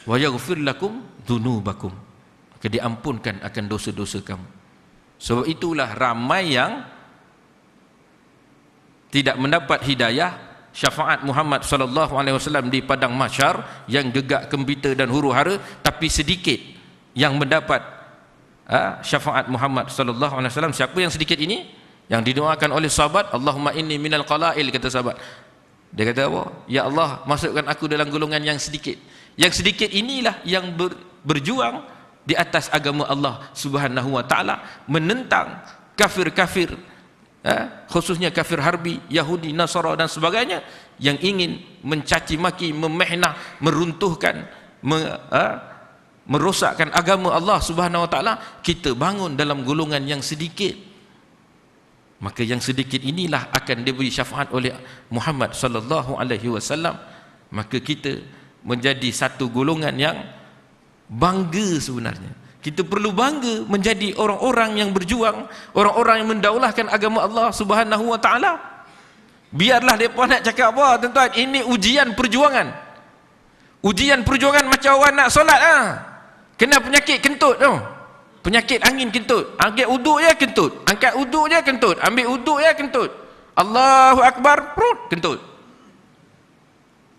Wa yaghfir lakum dzunubakum, maka diampunkan akan dosa-dosa kamu. Sebab itulah ramai yang tidak mendapat hidayah, syafaat Muhammad sallallahu alaihi wasallam di padang mahsyar yang gegak gembira dan huru-hara, tapi sedikit yang mendapat syafaat Muhammad sallallahu alaihi wasallam. Siapa yang sedikit ini? Yang didoakan oleh sahabat, Allahumma inni minal qalail, kata sahabat. Dia kata apa? Ya Allah, masukkan aku dalam golongan yang sedikit. Yang sedikit inilah yang berjuang di atas agama Allah Subhanahu wa taala, menentang kafir-kafir, khususnya kafir harbi, Yahudi, Nasara dan sebagainya, yang ingin mencaci maki, memehnah, meruntuhkan, merosakkan agama Allah Subhanahu wa taala. Kita bangun dalam golongan yang sedikit. Maka yang sedikit inilah akan diberi syafaat oleh Muhammad sallallahu alaihi wasallam. Maka kita menjadi satu golongan yang bangga sebenarnya. Kita perlu bangga menjadi orang-orang yang berjuang, orang-orang yang mendaulahkan agama Allah Subhanahu wa taala. Biarlah depa nak cakap apa, tuan-tuan, ini ujian perjuangan. Ujian perjuangan macam orang nak solat kena penyakit kentut tu. Penyakit angin kentut, angkat uduk je kentut, angkat uduk je kentut, ambil uduk je kentut, Allahu Akbar, kentut,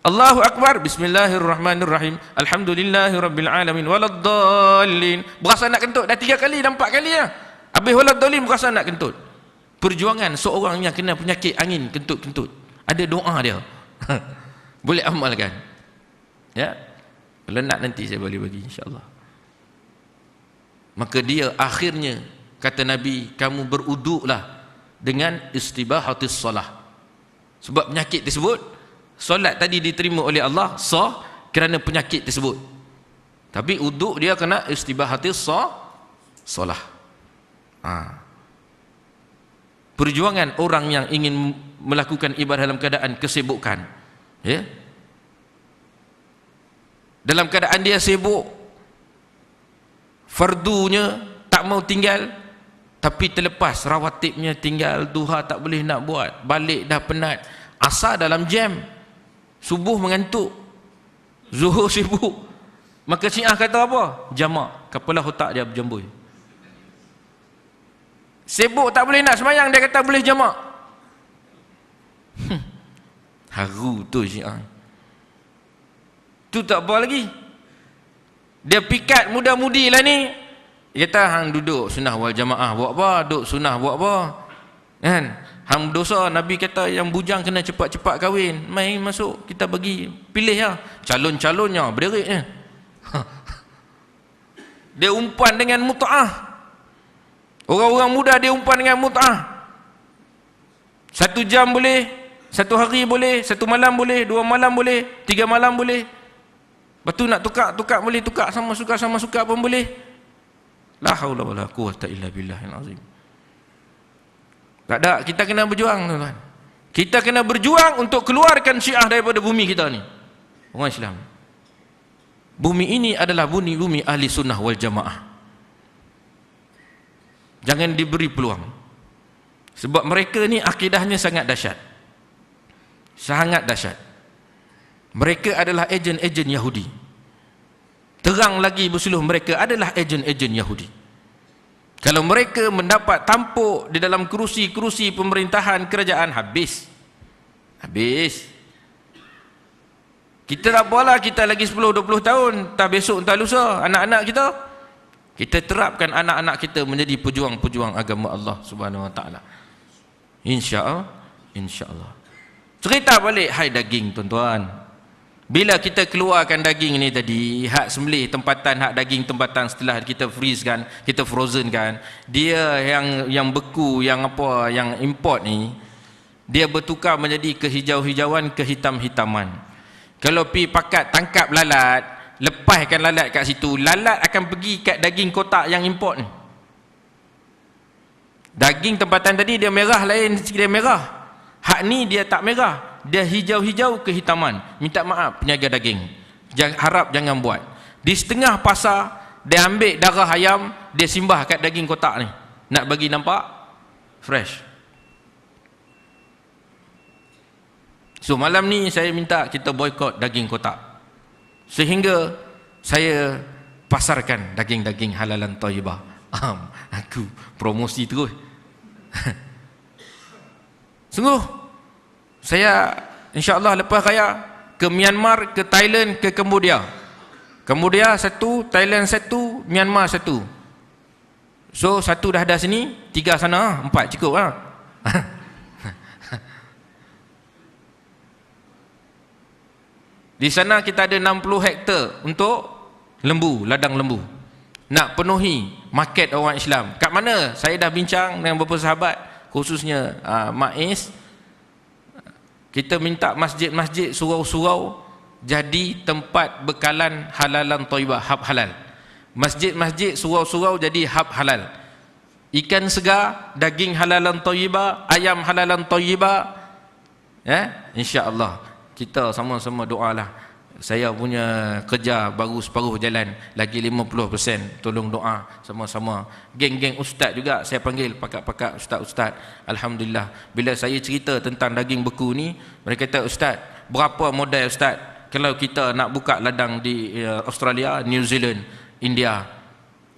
Allahu Akbar, Bismillahirrahmanirrahim, Alhamdulillahirabbil alamin, waladdallin, berasa nak kentut dah 3 kali dah 4 kali dah, habis waladdallin berasa nak kentut. Perjuangan seorang yang kena penyakit angin kentut-kentut, ada doa dia. Boleh amalkan ya, kalau nak nanti saya boleh bagi insya-Allah. Maka dia akhirnya kata Nabi, kamu beruduklah dengan istibahatis solah. Sebab penyakit tersebut, solat tadi diterima oleh Allah sah kerana penyakit tersebut. Tapi uduk dia kena istibahatis solah. Perjuangan orang yang ingin melakukan ibadah dalam keadaan kesibukan, ya, dalam keadaan dia sibuk, fardunya tak mau tinggal, tapi terlepas rawatibnya tinggal, duha tak boleh nak buat, balik dah penat, asar dalam jam, subuh mengantuk, zuhur sibuk. Maka Syiah kata apa? Jamak, kepala otak dia berjambui. Sibuk tak boleh nak semayang, dia kata boleh jamak. Haru tu Syiah. Tu tak apa lagi. Dia pikat muda-mudi lah ni. Dia kata hang duduk sunnah wal jamaah buat apa? Duduk sunnah buat apa? Kan? Hang dosa, Nabi kata yang bujang kena cepat-cepat kahwin. Main masuk, kita bagi pilih lah calon-calonnya, berderik je. Dia umpan dengan mut'ah. Orang-orang muda dia umpan dengan mut'ah. 1 jam boleh, 1 hari boleh, 1 malam boleh, 2 malam boleh, 3 malam boleh. Lepas tu nak tukar boleh, tukar sama suka pun boleh. La haula wala quwwata illa billahil azim. Tak ada, kita kena berjuang tuan-tuan. Kita kena berjuang untuk keluarkan Syiah daripada bumi kita ni. Orang Islam. Bumi ini adalah bumi ahli sunnah wal jamaah. Jangan diberi peluang. Sebab mereka ni akidahnya sangat dahsyat. Sangat dahsyat. Mereka adalah ejen-ejen Yahudi. Terang lagi bersuluh, mereka adalah ejen-ejen Yahudi. Kalau mereka mendapat tampuk di dalam kerusi-kerusi pemerintahan kerajaan, habis. Kita tak apalah, kita lagi 10-20 tahun, tak besok, tak lusa, anak-anak kita terapkan anak-anak kita menjadi pejuang-pejuang agama Allah Subhanahu wa taala. Insya-Allah. Cerita balik hai daging tuan-tuan. Bila kita keluarkan daging ni tadi, hak sembelih tempatan, hak daging tempatan setelah kita freeze kan, kita frozen kan, dia yang beku, yang apa, yang import ni, dia bertukar menjadi kehijau-hijauan, kehitam-hitaman. Kalau pi pakat tangkap lalat, lepaskan lalat kat situ, lalat akan pergi kat daging kotak yang import ni. Daging tempatan tadi dia merah, lain dia merah. Hak ni dia tak merah, dia hijau-hijau kehitaman. Minta maaf peniaga daging, harap jangan buat. Di setengah pasar dia ambil darah ayam, dia simbah kat daging kotak ni, nak bagi nampak fresh. So malam ni saya minta kita boykot daging kotak, sehingga saya pasarkan daging-daging halalan thayyibah. Aku promosi terus. Sungguh Saya insya-Allah lepas raya ke Myanmar, ke Thailand, ke Cambodia. Cambodia satu, Thailand satu, Myanmar satu. So satu dah ada sini, 3 sana, 4 cukup lah. Di sana kita ada 60 hektar untuk lembu, ladang lembu. Nak penuhi market orang Islam. Kat mana? Saya dah bincang dengan beberapa sahabat, khususnya Mak Is. Kita minta masjid-masjid, surau-surau jadi tempat bekalan halalan thayyibah, hab halal. Masjid-masjid, surau-surau jadi hab halal. Ikan segar, daging halalan thayyibah, ayam halalan thayyibah. Insya-Allah kita sama-sama doalah. Saya punya kerja baru separuh jalan, lagi 50%. Tolong doa sama-sama. Geng-geng ustaz juga saya panggil, pakak-pakak ustaz-ustaz. Alhamdulillah, bila saya cerita tentang daging beku ni, mereka kata, ustaz, berapa modal ustaz kalau kita nak buka ladang di Australia, New Zealand, India,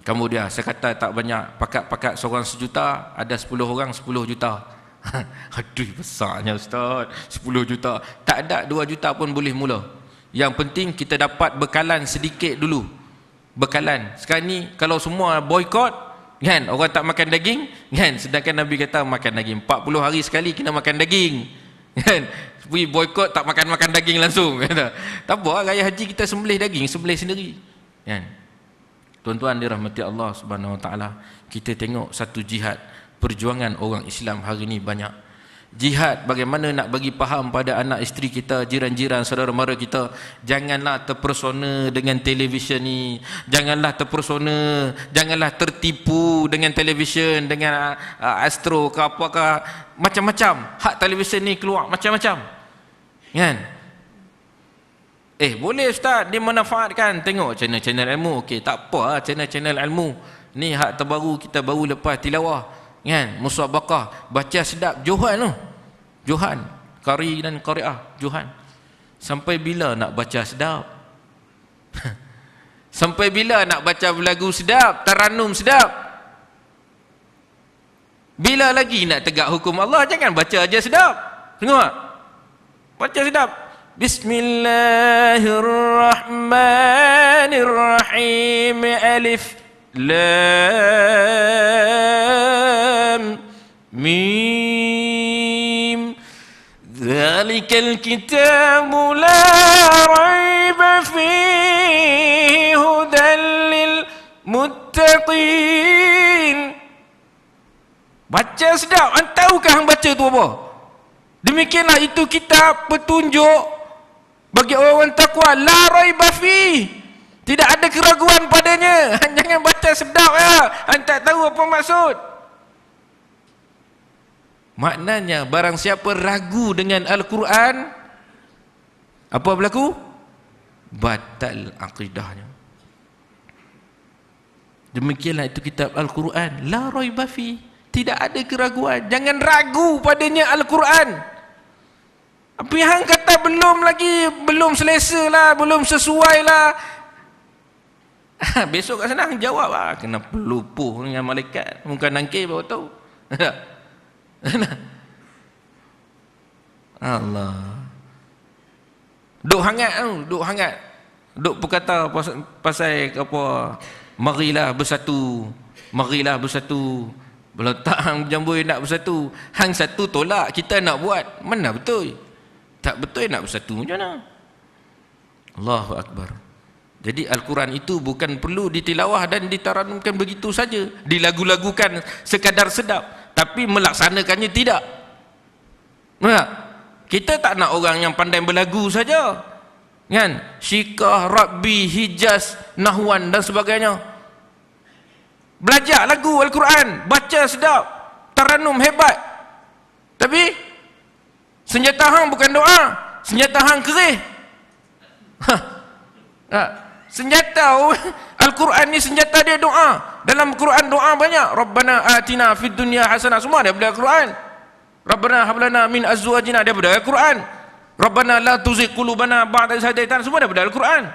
Cambodia? Saya kata tak banyak, pakak-pakak seorang 1 juta, ada 10 orang 10 juta. Aduh, besarnya ustaz, 10 juta. Tak ada 2 juta pun boleh mula. Yang penting kita dapat bekalan sedikit dulu. Bekalan. Sekarang ni kalau semua boykot, kan, orang tak makan daging, kan, sedangkan Nabi kata makan daging 40 hari sekali kena makan daging, kan. Pergi boykot tak makan daging langsung, kata. Tak apa, raya haji kita sembelih daging, sembelih sendiri, kan. Tuan-tuan dirahmati Allah Subhanahu Wa Taala, kita tengok satu jihad. Perjuangan orang Islam hari ini banyak. Jihad bagaimana nak bagi faham pada anak isteri kita, jiran-jiran, saudara mara kita, janganlah terpersona dengan televisyen ni, janganlah terpersona, janganlah tertipu dengan televisyen, dengan Astro ke apakah, macam-macam hak televisyen ni keluar macam-macam, kan. Boleh ustaz, dia manfaatkan, tengok channel-channel ilmu, okey, tak apa, channel-channel ilmu ni hak terbaru, kita baru lepas tilawah, kan, musabaqah, baca sedap, Johan tu, Johan, qari dan qari'ah, Johan. Sampai bila nak baca sedap? Sampai bila nak baca lagu sedap, taranum sedap? Bila lagi nak tegak hukum Allah? Jangan baca aja sedap. Tengok, baca sedap. Bismillahirrahmanirrahim. Alif Lam Mim. Dzalikal kitabu la raiba fihi hudan lil muttaqin. Baca sedap. Tahukah hang baca tu apa? Demikianlah itu kitab petunjuk bagi orang takwa, la raiba fihi. Tidak ada keraguan padanya. Jangan baca sedap ya. Hang tak tahu apa maksud. Maknanya barang siapa ragu dengan Al-Quran, apa berlaku? Batal akidahnya. Demikianlah itu kitab Al-Quran, la raiba fi, tidak ada keraguan. Jangan ragu padanya Al-Quran. Apa yang kata belum lagi, belum selesa lah, belum sesuai lah. Besok kat sana jawab lah, kena pelupuh dengan malaikat, muka nangkir baru tahu. Allah. Duk hangat tu, duk hangat. Duk berkata pasal apa, marilah bersatu, marilah bersatu. Kalau tak hang jamboi nak bersatu, hang satu tolak kita nak buat, mana betul? Tak betul nak bersatu macam mana? Allahu Akbar. Jadi Al-Quran itu bukan perlu ditilawah dan ditaranumkan begitu saja, dilagu-lagukan sekadar sedap, tapi melaksanakannya tidak. Nah, kita tak nak orang yang pandai berlagu saja, kan? Syikah, Rabbi, Hijaz, Nahwan dan sebagainya. Belajar lagu Al-Quran, baca sedap, taranum hebat. Tapi senjata hang bukan doa, senjata hang kerih. Senjata Al-Quran ni senjata dia doa. Dalam Quran doa banyak. Rabbana atina fid dunya hasanah, semua daripada Al-Quran. Rabbana hablana min azwajina, daripada Al-Quran. Rabbana la tuzigh qulubana ba'da idh hadaitana, semua daripada Al-Quran.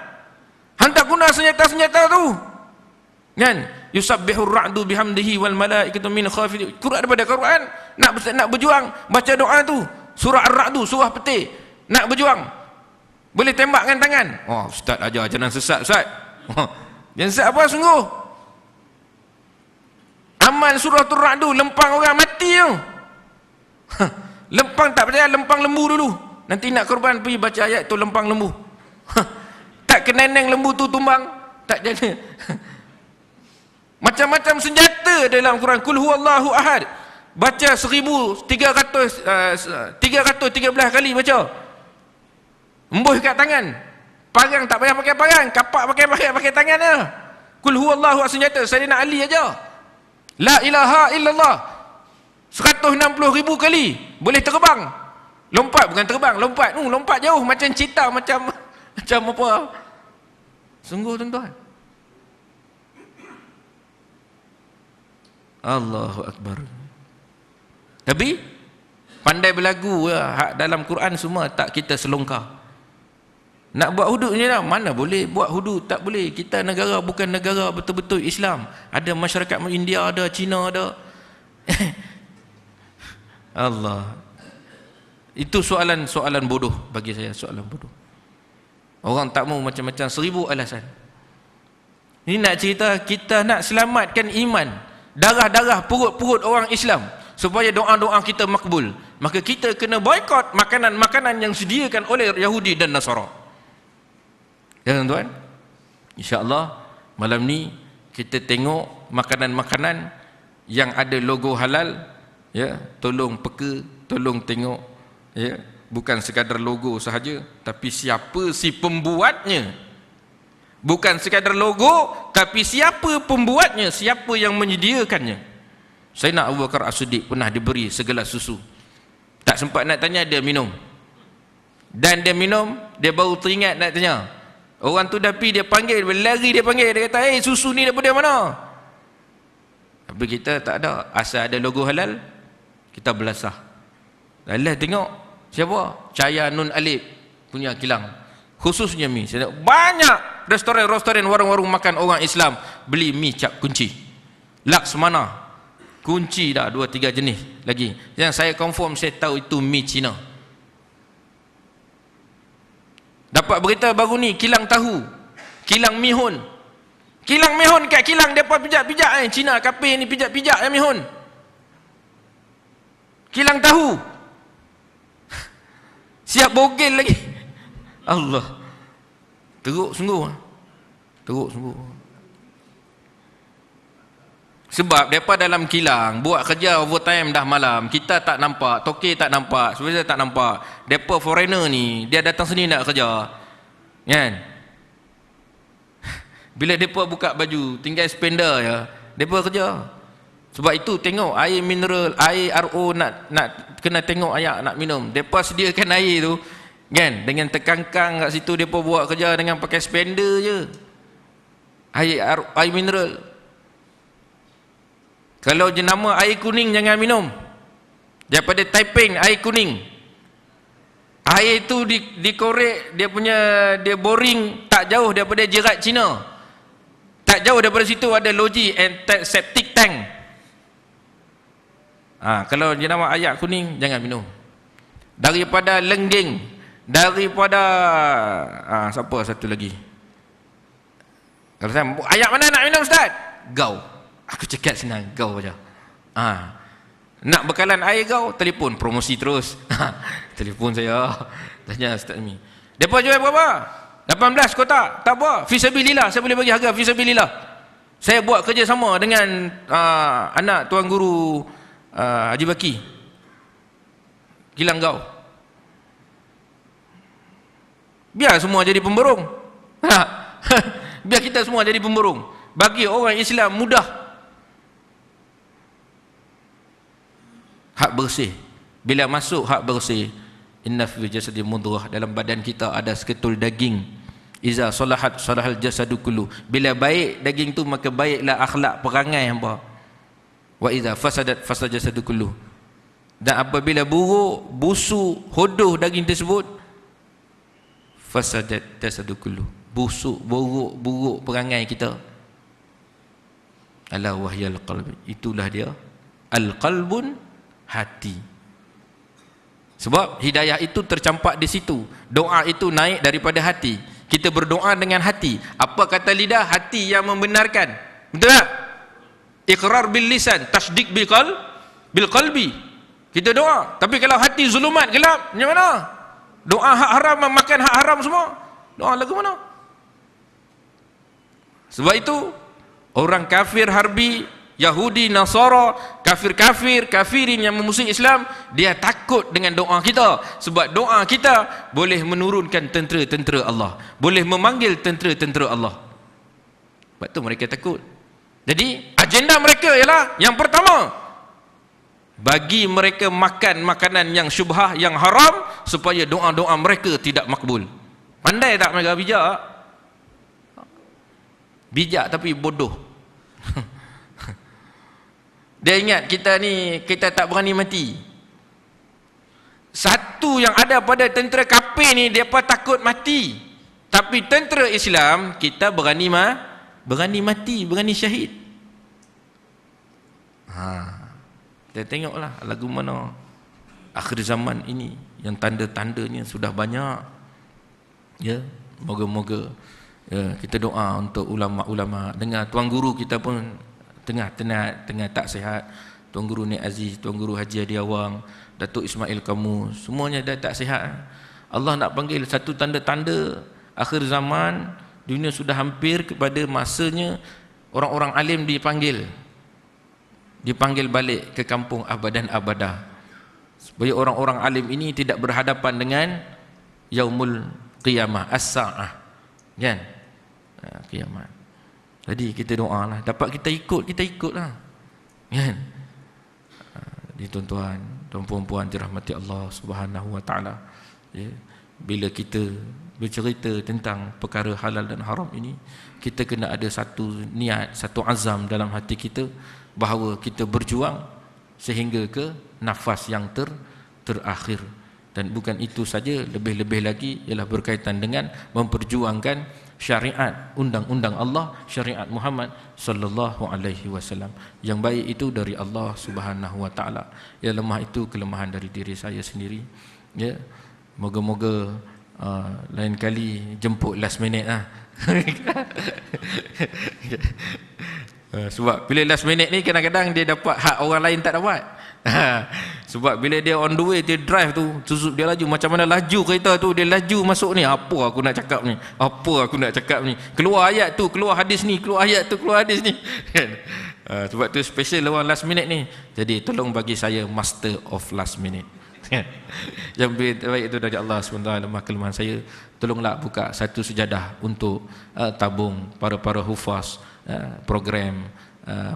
Hang tak guna senjata-senjata tu, kan? Yusabbihur ra'du bihamdihi wal malaikatu min khafidin. Quran daripada Quran. Nak berjuang baca doa tu, Surah Ar-Ra'du, surah petir. Nak berjuang, boleh tembakkan tangan. Oh, ustaz ajar jangan sesat ustaz. Jangan sesat apa sungguh. Amal surah Ar-Ra'du lempang orang mati tu. Lempang tak percaya, lempang lembu dulu. Nanti nak korban pergi baca ayat tu lempang lembu. Tak keneneng lembu tu tumbang, tak jadi. Macam-macam senjata dalam Quran. Kul huwallahu ahad. Baca 313 kali baca. Embuh kat tangan. Parang tak payah pakai parang, kapak pakai tangan je. Kul huwallahu ahad senjata. Sayyidina Ali aja. La ilaha illallah 160,000 kali. Boleh terbang. Lompat, bukan terbang, lompat. Lompat jauh macam cita, macam apa. Sungguh tuan-tuan. Allahu Akbar. Tapi pandai berlagu dalam Quran semua tak kita selongkar. Nak buat hudud ni lah, mana boleh buat hudud, tak boleh. Kita negara bukan negara betul-betul Islam. Ada masyarakat India, ada Cina, ada. Allah. Itu soalan bodoh bagi saya, soalan bodoh. Orang tak mau macam-macam 1000 alasan. Ini nak cerita kita nak selamatkan iman, darah-darah perut-perut orang Islam supaya doa-doa kita makbul. Maka kita kena boikot makanan-makanan yang disediakan oleh Yahudi dan Nasara. Ya tuan-tuan, insya-Allah malam ni kita tengok makanan-makanan yang ada logo halal, ya, tolong peka, tolong tengok, ya, bukan sekadar logo sahaja, tapi siapa si pembuatnya. Bukan sekadar logo, tapi siapa pembuatnya, siapa yang menyediakannya. Sayyidina Abu Bakar As-Siddiq pernah diberi segelas susu. Tak sempat nak tanya, dia minum. Dan dia minum, dia baru teringat nak tanya. Orang tu dah pergi, dia panggil, berlari dia panggil, dia kata, susu ni daripada mana? Tapi kita tak ada, asal ada logo halal, kita belasah. Alah tengok, siapa? Cahaya Nun Alif punya kilang. Khususnya mi. Saya tengok banyak restoran-restoran, warung-warung makan orang Islam beli mi cap kunci. Laksmana. Kunci dah 2-3 jenis lagi. Yang saya confirm, saya tahu itu mi Cina. Dapat berita baru ni, kilang tahu, kilang mihun. Kilang mihun kat kilang, depa pijak-pijak Cina kape ni pijak-pijak yang mihun. Kilang tahu. Siap bogel lagi. Allah. Teruk sungguh. Teruk sungguh. Sebab mereka dalam kilang buat kerja overtime dah malam, kita tak nampak, toke tak nampak, supervisor tak nampak. Mereka foreigner ni, dia datang sini nak kerja, kan? Bila mereka buka baju, tinggal spender ya, mereka kerja. Sebab itu tengok air mineral, air RO nak kena tengok ayak nak minum. Mereka sediakan air tu, kan? Dengan tekangkang kat situ, mereka buat kerja dengan pakai spender je. Air mineral. Kalau jenama air kuning jangan minum. Daripada Taiping air kuning. Air itu dikorek, dia boring tak jauh daripada Jerat Cina. Tak jauh daripada situ ada loji septic tank. Kalau jenama air kuning jangan minum. Daripada Lengging, daripada siapa satu lagi? Kalau saya, air mana nak minum Ustaz? Gau. Aku cakap senang, gau aja. Nak bekalan air gau, telefon, promosi terus. Telefon saya, tanya Ustaz ni. Depa jual berapa? 18 kotak. Tak apa, fisabilillah, saya boleh bagi harga fisabilillah. Saya buat kerjasama dengan anak tuan guru Haji Baki. Kilang gau. Biar semua jadi pemberung. Biar kita semua jadi pemberung. Bagi orang Islam mudah. Hak bersih. Bila masuk hak bersih, inna fi jasadi mudghah, dalam badan kita ada seketul daging. Iza salahat salahal jasadu kullu. Bila baik daging tu, maka baiklah akhlak perangai hamba. Wa iza fasadat fasad jasadu kullu. Dan apabila buruk, busuk, hodoh daging tersebut, fasadat jasadu kullu. Busuk, buruk perangai kita. Ala wahyal qalbi. Itulah dia al-qalbun, hati. Sebab hidayah itu tercampak di situ. Doa itu naik daripada hati. Kita berdoa dengan hati. Apa kata lidah? Hati yang membenarkan. Betul tak? Iqrar bil lisan, tasdik bil qalbi. Kita doa. Tapi kalau hati zulumat, gelap, macam mana? Doa hak haram, makan hak haram semua. Doa lagu mana? Sebab itu orang kafir harbi, Yahudi, Nasara, kafirin yang memusuhi Islam, dia takut dengan doa kita. Sebab doa kita boleh menurunkan tentera-tentera Allah, boleh memanggil tentera-tentera Allah. Sebab tu mereka takut. Jadi agenda mereka ialah yang pertama, bagi mereka makan makanan yang syubhah, yang haram, supaya doa-doa mereka tidak makbul. Pandai tak mereka bijak? Bijak tapi bodoh. Dia ingat kita ni, kita tak berani mati. Satu yang ada pada tentera kafir ni, depa takut mati. Tapi tentera Islam, kita berani mati, berani syahid. Kita tengoklah lagu mana akhir zaman ini yang tanda-tandanya sudah banyak. Ya, moga-moga ya, kita doa untuk ulama-ulama. Dengar tuan guru kita pun tengah tak sihat. Tuan Guru Nik Aziz, Tuan Guru Haji Adi Awang, Datuk Ismail Kamu, semuanya dah tak sihat. Allah nak panggil satu tanda-tanda akhir zaman, dunia sudah hampir kepada masanya orang-orang alim dipanggil balik ke kampung abadan abadah, supaya orang-orang alim ini tidak berhadapan dengan yaumul qiyamah, as-sa'ah, kan? Kiamat. Jadi kita doalah, dapat kita ikutlah, kan? Jadi tuan-tuan dan puan-puan dirahmati Allah Subhanahu wa taala, ya, bila kita bercerita tentang perkara halal dan haram ini, kita kena ada satu niat, satu azam dalam hati kita bahawa kita berjuang sehingga ke nafas yang terakhir. Dan bukan itu saja, lebih-lebih lagi ialah berkaitan dengan memperjuangkan syariat, undang-undang Allah, syariat Muhammad sallallahu alaihi wasallam. Yang baik itu dari Allah Subhanahu wa taala. Yang lemah itu kelemahan dari diri saya sendiri. Ya. Moga-moga lain kali jemput last minute lah. Sebab bila last minute ni kadang-kadang dia dapat hak orang lain tak dapat. Sebab bila dia on the way, dia drive tu, dia laju, macam mana laju kereta tu, dia laju masuk ni, apa aku nak cakap ni, keluar ayat tu, keluar hadis ni, keluar ayat tu, keluar hadis ni. Sebab tu special orang last minute ni. Jadi tolong bagi saya master of last minute. Yang baik itu dari Allah SWT. Lemah kelemahan saya, tolonglah buka satu sejadah untuk tabung para hufaz, program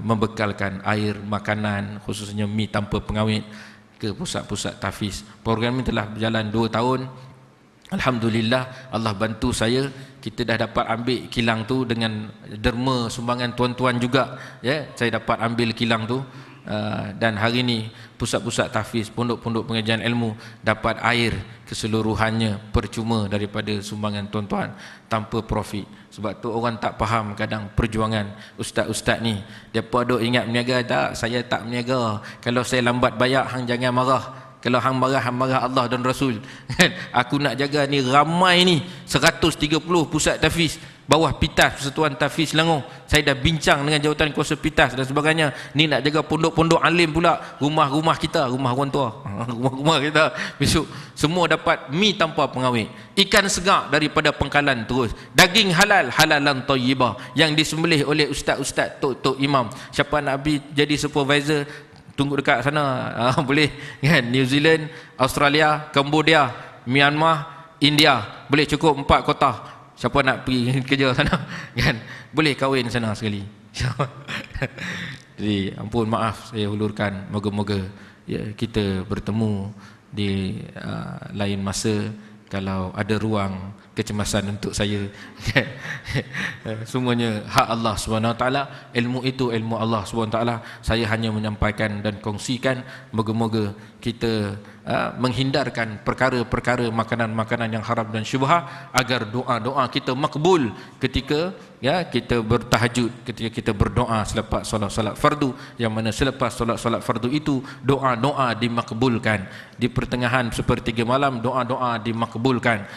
membekalkan air, makanan, khususnya mi tanpa pengawet ke pusat-pusat tahfiz. Program ini telah berjalan 2 tahun. Alhamdulillah, Allah bantu saya, kita dah dapat ambil kilang tu dengan derma sumbangan tuan-tuan juga, ya. Saya dapat ambil kilang tu, dan hari ini pusat-pusat tahfiz, pondok-pondok pengajian ilmu dapat air keseluruhannya percuma daripada sumbangan tuan-tuan, tanpa profit. Sebab tu orang tak faham kadang perjuangan ustaz-ustaz ni. Depa duk ingat meniaga, tak, saya tak meniaga. Kalau saya lambat bayar, hang jangan marah. Kalau hang marah, hang marah Allah dan Rasul. Aku nak jaga ni ramai ni, 130 pusat tahfiz bawah PITAS, Persatuan Tahfiz Selangor. Saya dah bincang dengan jawatan kuasa PITAS dan sebagainya. Ni nak jaga pondok-pondok alim pula, rumah-rumah kita, rumah orang tua, rumah-rumah kita. Besok semua dapat mi tanpa pengawet, ikan segar daripada pangkalan terus, daging halal, halalan thayyibah, yang disembelih oleh ustaz-ustaz, tok-tok imam. Siapa nak jadi supervisor, tunggu dekat sana, boleh, kan? New Zealand, Australia, Cambodia, Myanmar, India, boleh, cukup 4 kota. Siapa nak pergi kerja sana, kan? Boleh kahwin sana sekali. Jadi ampun, maaf saya hulurkan. Moga-moga ya, kita bertemu di lain masa, kalau ada ruang kecemasan untuk saya. Semuanya hak Allah SWT. Ilmu itu ilmu Allah SWT. Saya hanya menyampaikan dan kongsikan. Moga-moga kita menghindarkan perkara-perkara makanan-makanan yang haram dan syubhat, agar doa-doa kita makbul ketika kita bertahajud, ketika kita berdoa selepas solat-solat fardu, yang mana selepas solat-solat fardu itu doa-doa dimakbulkan. Di pertengahan sepertiga malam doa-doa dimakbulkan,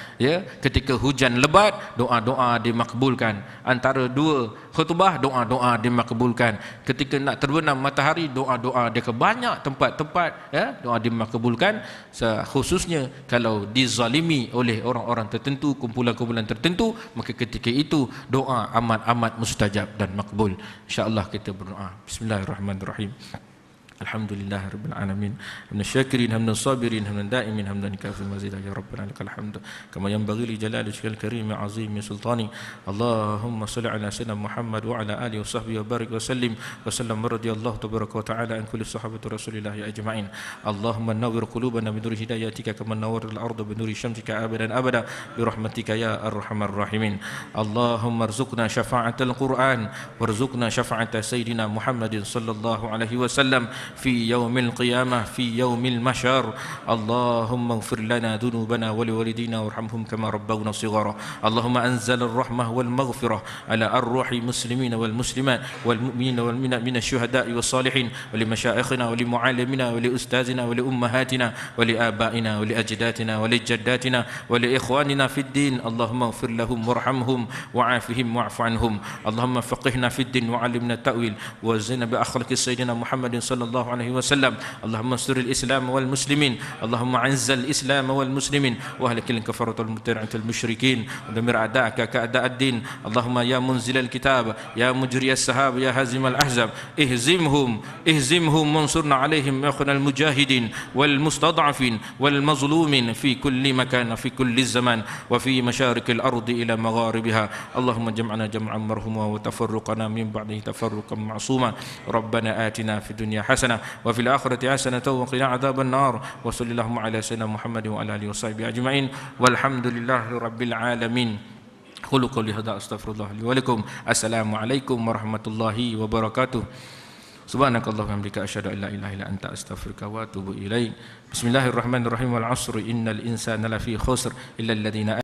ketika hujan lebat doa-doa dimakbulkan, antara dua khutbah doa-doa dimakbulkan, ketika nak terbenam matahari doa-doa dia ke banyak tempat-tempat doa dimakbulkan, khususnya kalau dizalimi oleh orang-orang tertentu, kumpulan-kumpulan tertentu, maka ketika itu doa amat-amat mustajab dan makbul. InsyaAllah kita berdoa. Bismillahirrahmanirrahim. Alhamdulillah rabbil alamin, hamdan syakirin, hamdan sabirin, hamdan daimin, hamdan kafir mazid ya rabbana lakal hamd kama yanbaghi li jalali wajhikal karim azim sultani. Allahumma shalli ala sayyidina Muhammad wa ala alihi wa sahbihi wa barik wa sallim radhiyallahu tabaraka wa taala an kulli sahabati rasulillah ajma'in. Allahumma nawwir qulubana bi nuri hidayatika kama nawwartal arda bi nuri syamsika abadan abada bi rahmatika ya arhamar rahimin. Allahumma arzuqna syafa'atal Qur'an warzuqna syafa'ata sayyidina Muhammadin sallallahu alaihi wasallam في يوم القيامة في يوم المحشر. اللهم اغفر لنا ذنوبنا ولوالدينا وارحمهم كما ربونا صغارا. اللهم أنزل الرحمة والمغفرة على أرواح المسلمين والمسلمات والمؤمنين والمؤمنات من الشهداء والصالحين ولمشائخنا ولمعلمنا ولأستاذنا ولأمهاتنا ولآبائنا ولأجدادنا ولجداتنا ولإخواننا في الدين. اللهم اغفر لهم وارحمهم وعافهم واعف عنهم. اللهم فقهنا في الدين وعلمنا التأويل وزدنا بأخلاق سيدنا محمد صلى الله عليه وسلم. اللهم انصر الإسلام والمسلمين. اللهم أعز الإسلام والمسلمين وأهلك الكفرة والمبتدعة المشركين ودمر أعداءك كأعداء الدين. اللهم يا منزل الكتاب يا مجري السحاب يا هازم الأحزاب اهزمهم وانصرنا عليهم يا أخونا المجاهدين والمستضعفين والمظلومين في كل مكان في كل الزمان وفي مشارق الأرض إلى مغاربها. اللهم جمعنا جمعا مرحوما وتفرقنا من بعده تفرقا معصوما. ربنا آتنا في الدنيا حسنة وفي الآخرة حسنة وقنا عذاب النار. وصلى اللهم على سيدنا محمد وعلى آله وصحبه أجمعين والحمد لله رب العالمين. قولوا قولي هذا أستغفر الله لي ولكم. السلام عليكم ورحمة الله وبركاته. Subhanakallahumma wa bihamdika asyhadu an la ilaha illa anta astaghfiruka wa atubu ilaik. Bismillahirrahmanirrahim. Wal 'asri innal insana lafi khusr illa alladziina